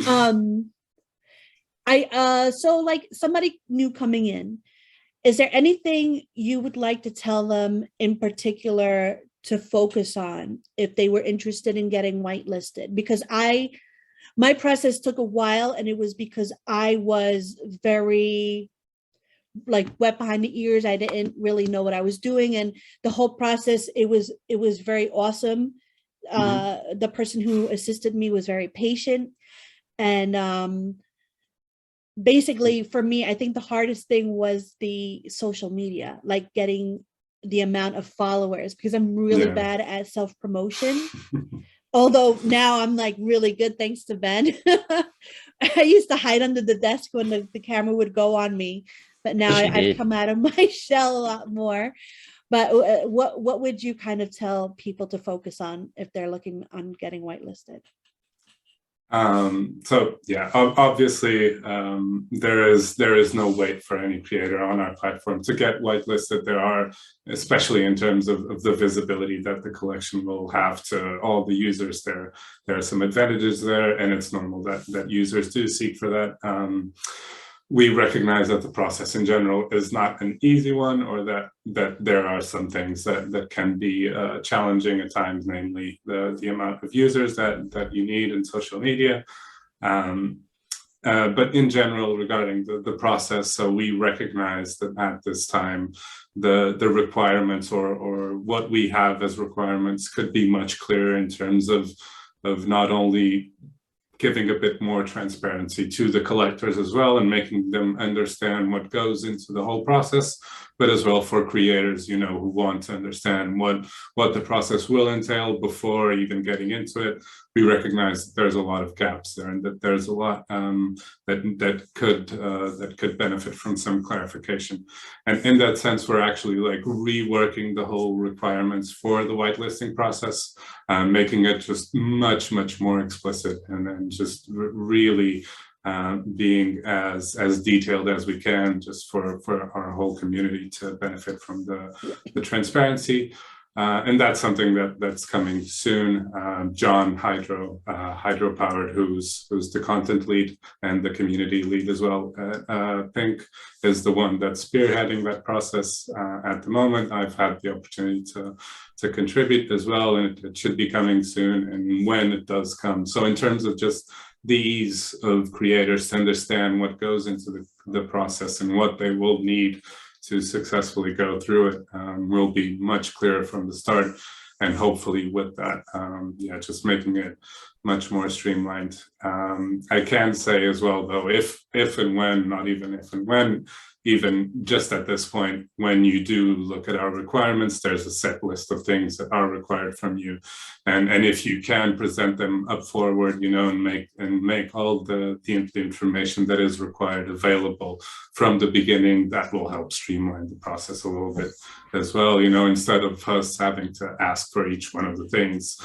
on it. So like somebody new coming in, is there anything you would like to tell them in particular to focus on if they were interested in getting whitelisted? Because my process took a while, and it was because I was very like wet behind the ears. I didn't really know what I was doing, and the whole process, it was very awesome. The person who assisted me was very patient, and basically for me, I think the hardest thing was the social media, like getting the amount of followers, because I'm really bad at self-promotion. Although now I'm like really good, thanks to Ben. I used to hide under the desk when the camera would go on me, but now I've come out of my shell a lot more. But what would you kind of tell people to focus on if they're looking on getting whitelisted? So yeah, obviously there is no wait for any creator on our platform to get whitelisted. There are, especially in terms of the visibility that the collection will have to all the users, there are some advantages there, and it's normal that users do seek for that. We recognize that the process in general is not an easy one, or that there are some things that can be challenging at times, namely the amount of users that you need in social media. But in general, regarding the process, so we recognize that at this time, the requirements or what we have as requirements could be much clearer in terms of not only giving a bit more transparency to the collectors as well, and making them understand what goes into the whole process, but as well for creators, who want to understand what the process will entail before even getting into it. We recognize that there's a lot of gaps there, and that there's a lot that could benefit from some clarification. And in that sense, we're actually like reworking the whole requirements for the whitelisting process, making it just much more explicit, and then just really being as detailed as we can, just for our whole community to benefit from the transparency. And that's something that's coming soon. John Hydropowered, who's the content lead and the community lead as well, Pink, is the one that's spearheading that process at the moment. I've had the opportunity to contribute as well, and it should be coming soon, and when it does come. So in terms of just the ease of creators to understand what goes into the process and what they will need to successfully go through it, will be much clearer from the start. And hopefully with that, just making it much more streamlined. I can say as well, though, if and when, not even if and when, even just at this point, when you do look at our requirements, there's a set list of things that are required from you. And if you can present them up forward, and make all the information that is required available from the beginning, that will help streamline the process a little bit as well. Instead of us having to ask for each one of the things,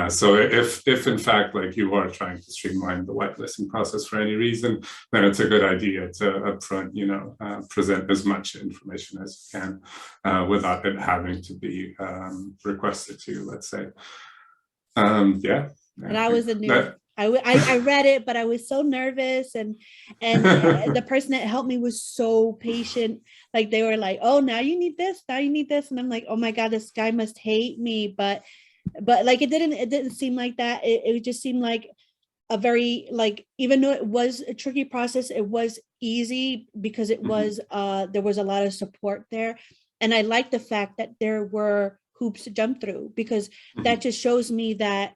So if in fact, like, you are trying to streamline the whitelisting process for any reason, then it's a good idea to upfront, present as much information as you can without it having to be requested to you, let's say. Yeah. And I was the new. I read it, but I was so nervous, and the person that helped me was so patient. Like, they were like, "Oh, now you need this, now you need this," and I'm like, "Oh my God, this guy must hate me." But like, it didn't seem like that. It just seemed like a very, like, even though it was a tricky process, it was easy because it was there was a lot of support there, and I like the fact that there were hoops to jump through, because that just shows me that,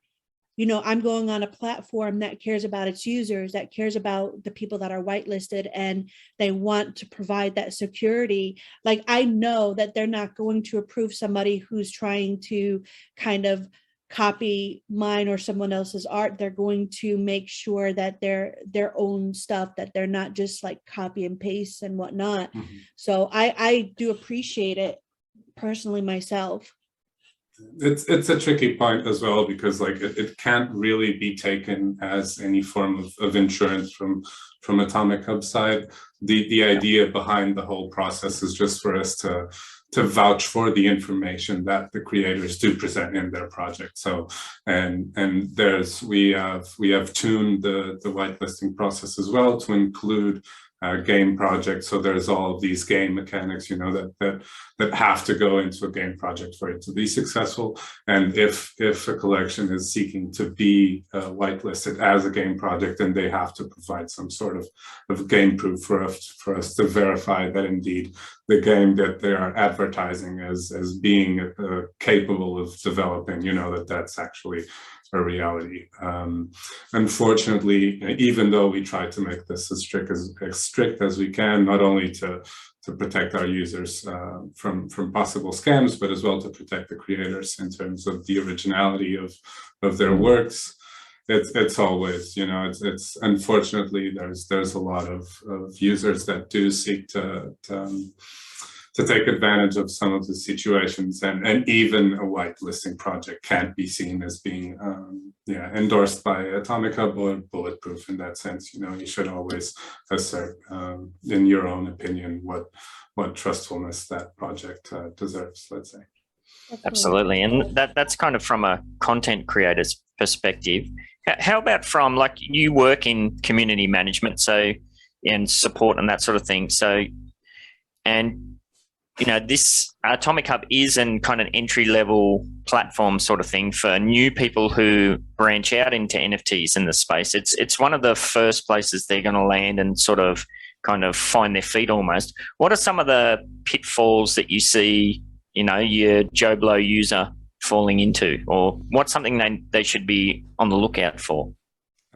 I'm going on a platform that cares about its users, that cares about the people that are whitelisted, and they want to provide that security. Like, I know that they're not going to approve somebody who's trying to kind of copy mine or someone else's art. They're going to make sure that their own stuff, that they're not just like copy and paste and whatnot. So I do appreciate it personally myself. It's a tricky point as well, because like it can't really be taken as any form of insurance from AtomicHub side. The idea behind the whole process is just for us to vouch for the information that the creators do present in their project. So and we have tuned the whitelisting process as well to include game projects. So there's all of these game mechanics, that have to go into a game project for it to be successful. And if a collection is seeking to be whitelisted as a game project, then they have to provide some sort of game proof for us to verify that indeed the game that they are advertising as being capable of developing, that's actually a reality. Unfortunately, even though we try to make this as strict as we can, not only to protect our users from possible scams, but as well to protect the creators in terms of the originality of their works. It's always, it's unfortunately there's a lot of users that do seek to take advantage of some of the situations, and even a whitelisting project can't be seen as being endorsed by AtomicHub or bulletproof in that sense. You should always assert in your own opinion what trustfulness that project deserves, let's say. Absolutely. And that's kind of from a content creator's perspective. How about from, like, you work in community management, so, and support and that sort of thing. So, and this AtomicHub is an kind of entry-level platform sort of thing for new people who branch out into NFTs in the space. It's one of the first places they're going to land and sort of kind of find their feet almost. What are some of the pitfalls that you see, your Joe Blow user falling into, or what's something they should be on the lookout for?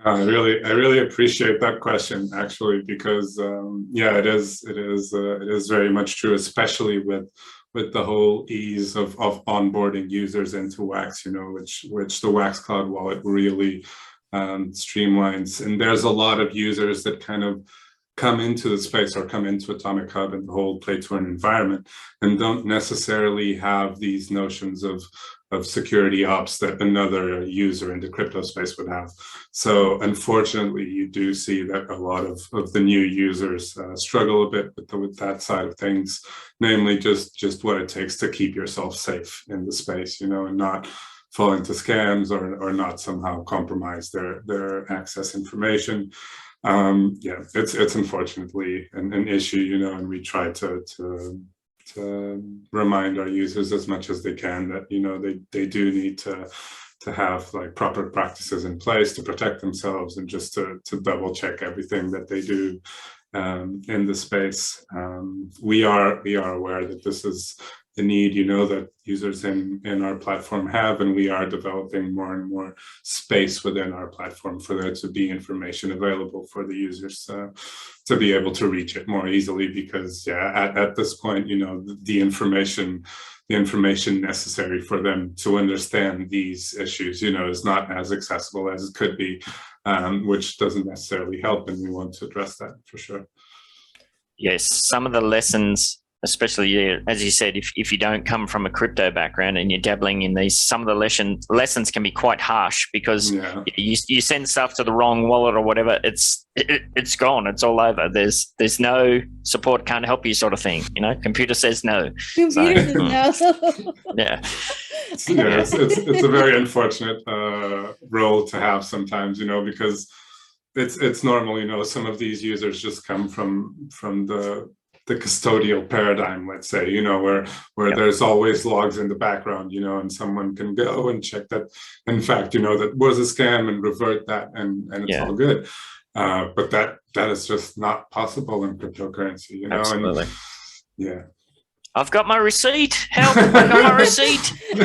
I really appreciate that question, actually, because it is very much true, especially with the whole ease of onboarding users into Wax, which the Wax Cloud wallet really streamlines. And there's a lot of users that kind of come into the space or come into AtomicHub and the whole play to earn environment and don't necessarily have these notions of security ops that another user in the crypto space would have. So unfortunately, you do see that a lot of the new users struggle a bit with that side of things, namely just what it takes to keep yourself safe in the space, and not fall into scams or not somehow compromise their access information. It's unfortunately an issue, and we try to remind our users as much as they can that they do need to have like proper practices in place to protect themselves, and just to double check everything that they do in the space. We are aware that this is the need, that users in our platform have, and we are developing more and more space within our platform for there to be information available for the users to be able to reach it more easily, because at this point, the information necessary for them to understand these issues, is not as accessible as it could be, which doesn't necessarily help, and we want to address that for sure. Yes, some of the lessons especially as you said, if you don't come from a crypto background and you're dabbling in these, some of the lessons can be quite harsh because you send stuff to the wrong wallet or whatever, it's gone, it's all over. There's no support, can't help you sort of thing. Computer says no. Computer says no. Yeah. It's a very unfortunate role to have sometimes, because it's normal, some of these users just come from the custodial paradigm, let's say, where there's always logs in the background, and someone can go and check that, in fact, that was a scam and revert that, and it's all good. But that is just not possible in cryptocurrency, Absolutely. And yeah. I've got my receipt. Help! I got my receipt. It's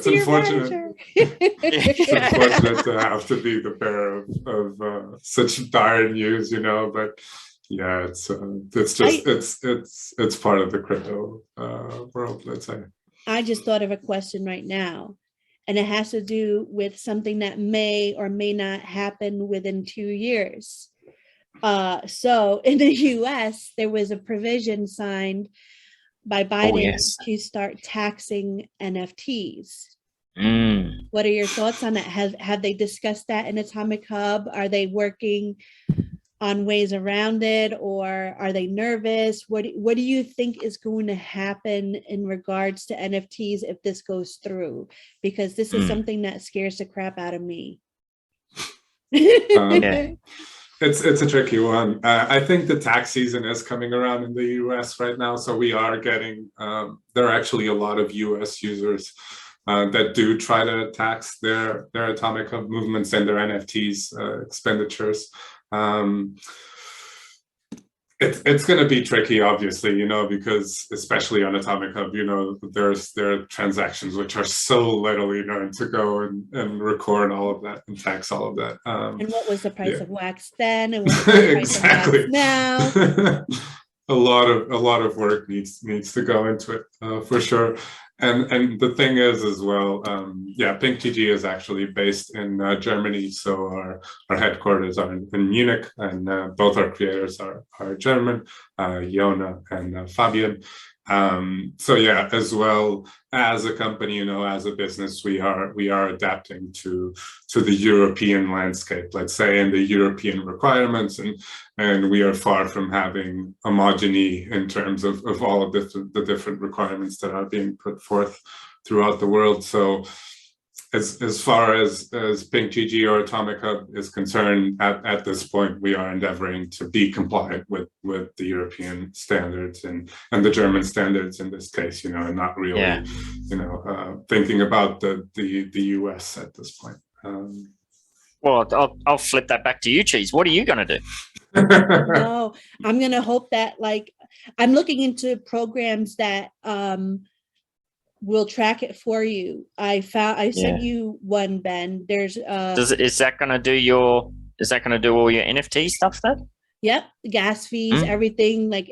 unfortunate. It's unfortunate to have to be the bearer of such dire news, But yeah, it's part of the crypto world, let's say. I just thought of a question right now, and it has to do with something that may or may not happen within 2 years. So in the US, there was a provision signed by Biden to start taxing NFTs. What are your thoughts on that? Have they discussed that in AtomicHub? Are they working on ways around it, or are they nervous? What do you think is going to happen in regards to NFTs if this goes through? Because this is something that scares the crap out of me. It's a tricky one. I think the tax season is coming around in the US right now. So we are getting, there are actually a lot of US users that do try to tax their AtomicHub movements and their NFTs expenditures. It's going to be tricky, obviously, because especially on AtomicHub, there are transactions which are so little, and to go and record all of that and tax all of that. And what was the price of wax then? And what was the price of wax now? A lot of work needs to go into it for sure. And the thing is as well, PinkTG is actually based in Germany, so our headquarters are in Munich, and both our creators are German, Jona and Fabian. As well as a company, as a business, we are adapting to the European landscape, let's say, and the European requirements, and we are far from having homogeny in terms of all of the different requirements that are being put forth throughout the world. So as far as PinkTG or AtomicHub is concerned, at this point, we are endeavoring to be compliant with the European standards and the German standards in this case, and not really, thinking about the US at this point. Well, I'll flip that back to you, Cheese. What are you going to do? No, I'm going to hope that, I'm looking into programs that will track it for you. I sent you one, Ben. There's is that going to do all your NFT stuff then? Yep, gas fees, everything, and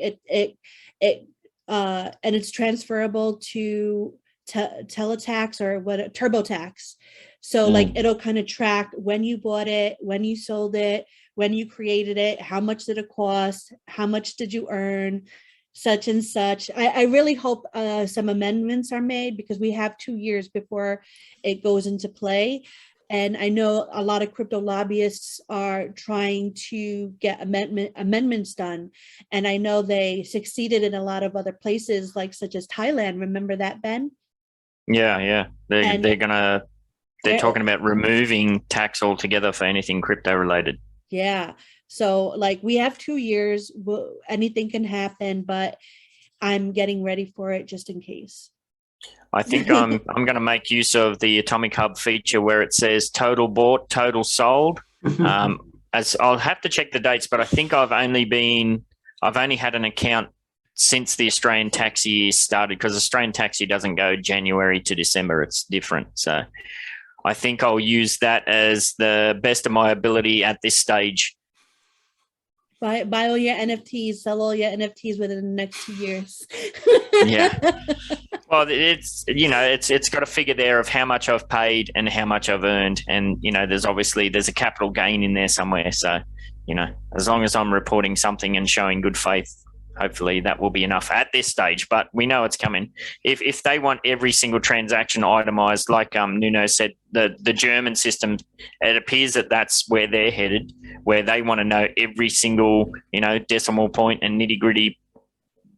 it's transferable to teletax or TurboTax. So it'll kind of track when you bought it, when you sold it, when you created it, how much did it cost, how much did you earn, such and such. I really hope some amendments are made, because we have 2 years before it goes into play. And I know a lot of crypto lobbyists are trying to get amendments done. And I know they succeeded in a lot of other places, such as Thailand. Remember that, Ben? Yeah. They're talking about removing tax altogether for anything crypto related. Yeah. So we have 2 years, anything can happen, but I'm getting ready for it just in case. I think I'm going to make use of the AtomicHub feature where it says total bought, total sold. As I'll have to check the dates, but I think I've only had an account since the Australian tax year started, because Australian tax year doesn't go January to December. It's different. So I think I'll use that as the best of my ability at this stage. Buy all your NFTs, sell all your NFTs within the next 2 years. Yeah. Well, it's got a figure there of how much I've paid and how much I've earned. And, there's a capital gain in there somewhere. So, as long as I'm reporting something and showing good faith, hopefully that will be enough at this stage, but we know it's coming. If they want every single transaction itemized, like Nuno said, the German system, it appears that that's where they're headed, where they want to know every single, decimal point and nitty-gritty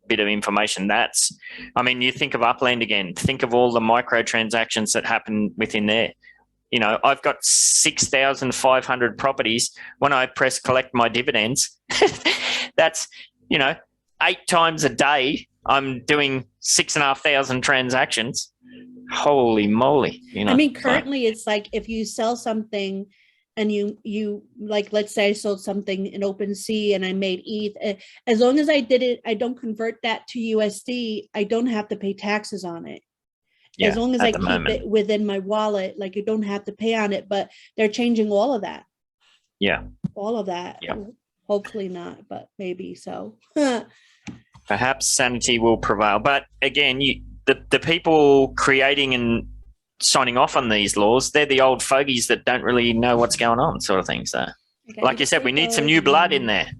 bit of information. You think of Upland again, think of all the microtransactions that happen within there. I've got 6,500 properties. When I press collect my dividends, that's, 8 times a day, I'm doing 6,500 transactions. Holy moly. Currently it's like if you sell something and you like, let's say I sold something in OpenSea and I made ETH, as long as I don't convert that to USD, I don't have to pay taxes on it. As long as I keep it within my wallet, like you don't have to pay on it, but they're changing all of that. Yeah. All of that. Yeah. Hopefully not, but maybe so. Perhaps sanity will prevail. But again, the people creating and signing off on these laws, they're the old fogies that don't really know what's going on, sort of thing. So, like you said, we need some new blood in there.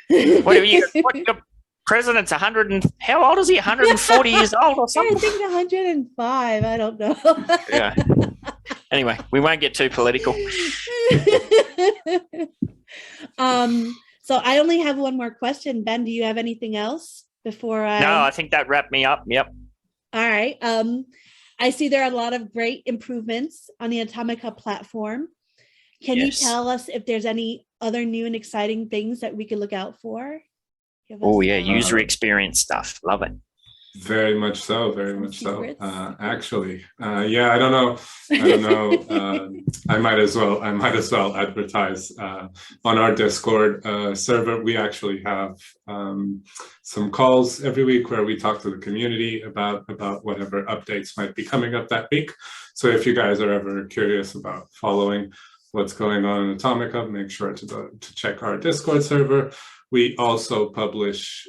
What have you? Your president's 100 and how old is he? 140 years old or something? I think 105. I don't know. Yeah. Anyway, we won't get too political. So I only have one more question. Ben, do you have anything else before I? No, I think that wrapped me up. Yep. All right. I see there are a lot of great improvements on the AtomicHub platform. Can you tell us if there's any other new and exciting things that we could look out for? Oh yeah, user experience stuff. Love it. Very much so. Very much so. Actually, I don't know. I might as well advertise on our Discord server. We actually have some calls every week where we talk to the community about whatever updates might be coming up that week. So if you guys are ever curious about following what's going on in AtomicHub, make sure to check our Discord server. We also publish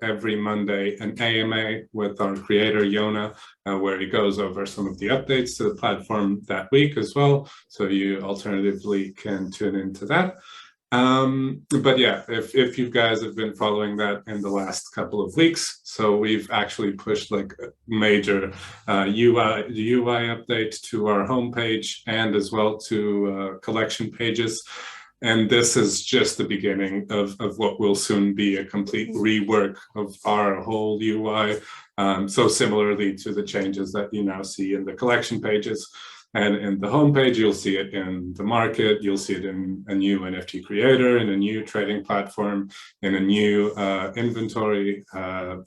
every Monday an AMA with our creator, Yona, where he goes over some of the updates to the platform that week as well. So you alternatively can tune into that. But yeah, if you guys have been following that in the last couple of weeks, so we've actually pushed like a major UI update to our homepage and as well to collection pages. And this is just the beginning of what will soon be a complete rework of our whole UI. So similarly to the changes that you now see in the collection pages and in the homepage, you'll see it in the market, you'll see it in a new NFT creator, in a new trading platform, in a new inventory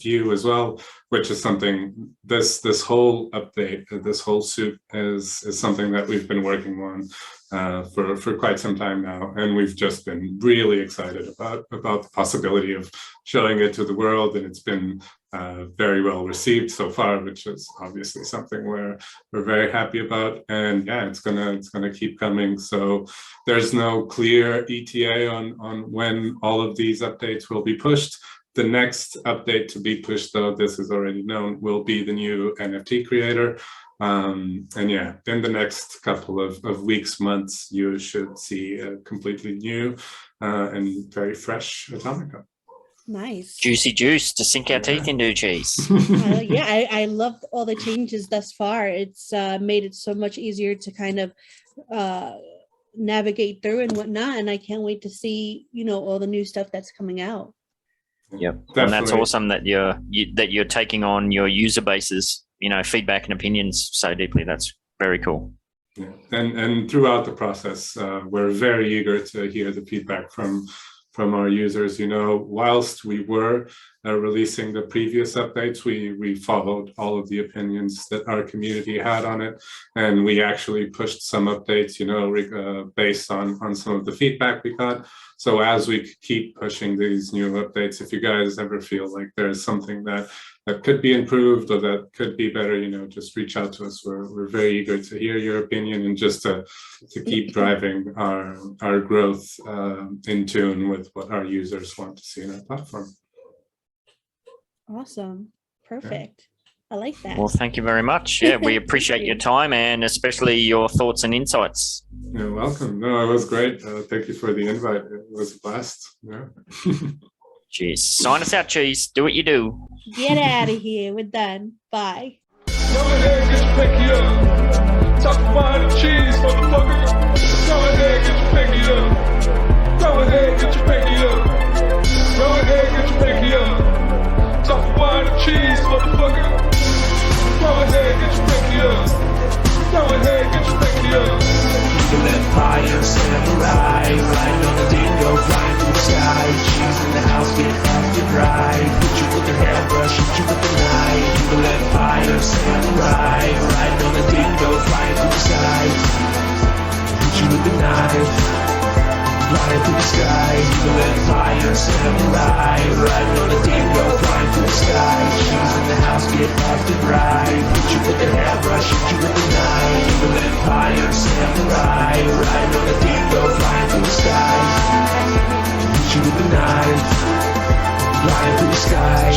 view as well, which is something, this whole update, this whole suite is something that we've been working on for quite some time now, and we've just been really excited about the possibility of showing it to the world, and it's been very well received so far, which is obviously something we're very happy about. And yeah, it's gonna keep coming. So there's no clear ETA on when all of these updates will be pushed. The next update to be pushed, though, this is already known, will be the new NFT creator. And yeah, in the next couple of weeks, months, you should see a completely new and very fresh AtomicHub. Nice. Juicy juice to sink our teeth into, cheese. I loved all the changes thus far. It's made it so much easier to kind of navigate through and whatnot. And I can't wait to see, all the new stuff that's coming out. Yep. Definitely. And that's awesome that you're taking on your user base's, feedback and opinions so deeply. That's very cool. Yeah. And throughout the process, we're very eager to hear the feedback from our users. Whilst we were releasing the previous updates, we followed all of the opinions that our community had on it, and we actually pushed some updates, based on some of the feedback we got. So as we keep pushing these new updates, if you guys ever feel like there's something that could be improved or that could be better, just reach out to us. We're very eager to hear your opinion and just to keep driving our growth in tune with what our users want to see in our platform. Awesome. Perfect. I like that. Well, thank you very much. Yeah, we appreciate your time and especially your thoughts and insights. You're welcome. No, it was great. Thank you for the invite. It was a blast. Yeah. Cheers. Sign us out, Cheese. Do what you do. Get out of here. We're done. Bye. Go ahead, get your pinky up. Talk wine and cheese, motherfucker. Go ahead, get your pinky up. Go ahead, get your pinky up. Go ahead, get your pinky up. Talk wine and cheese, motherfucker. Go ahead, get your pinky up. Go ahead, get your pinky up. Eagle Empire, samurai, riding on a dingo, flying through the sky. Cheese in the house, get off, get right. Hit you with the hairbrush, hit you with the knife. Eagle Empire, samurai, riding on a dingo, flying through the sky. Hit you with the knife, flying through the sky. Eagle Empire, samurai, riding on a dingo, flying through the sky. Cheese in the house, get off, get right. Hit you with the hairbrush, hit you with the knife. Eagle Empire, samurai, riding on a dingo, flying through the sky. Hit you with the knife, flying through the sky.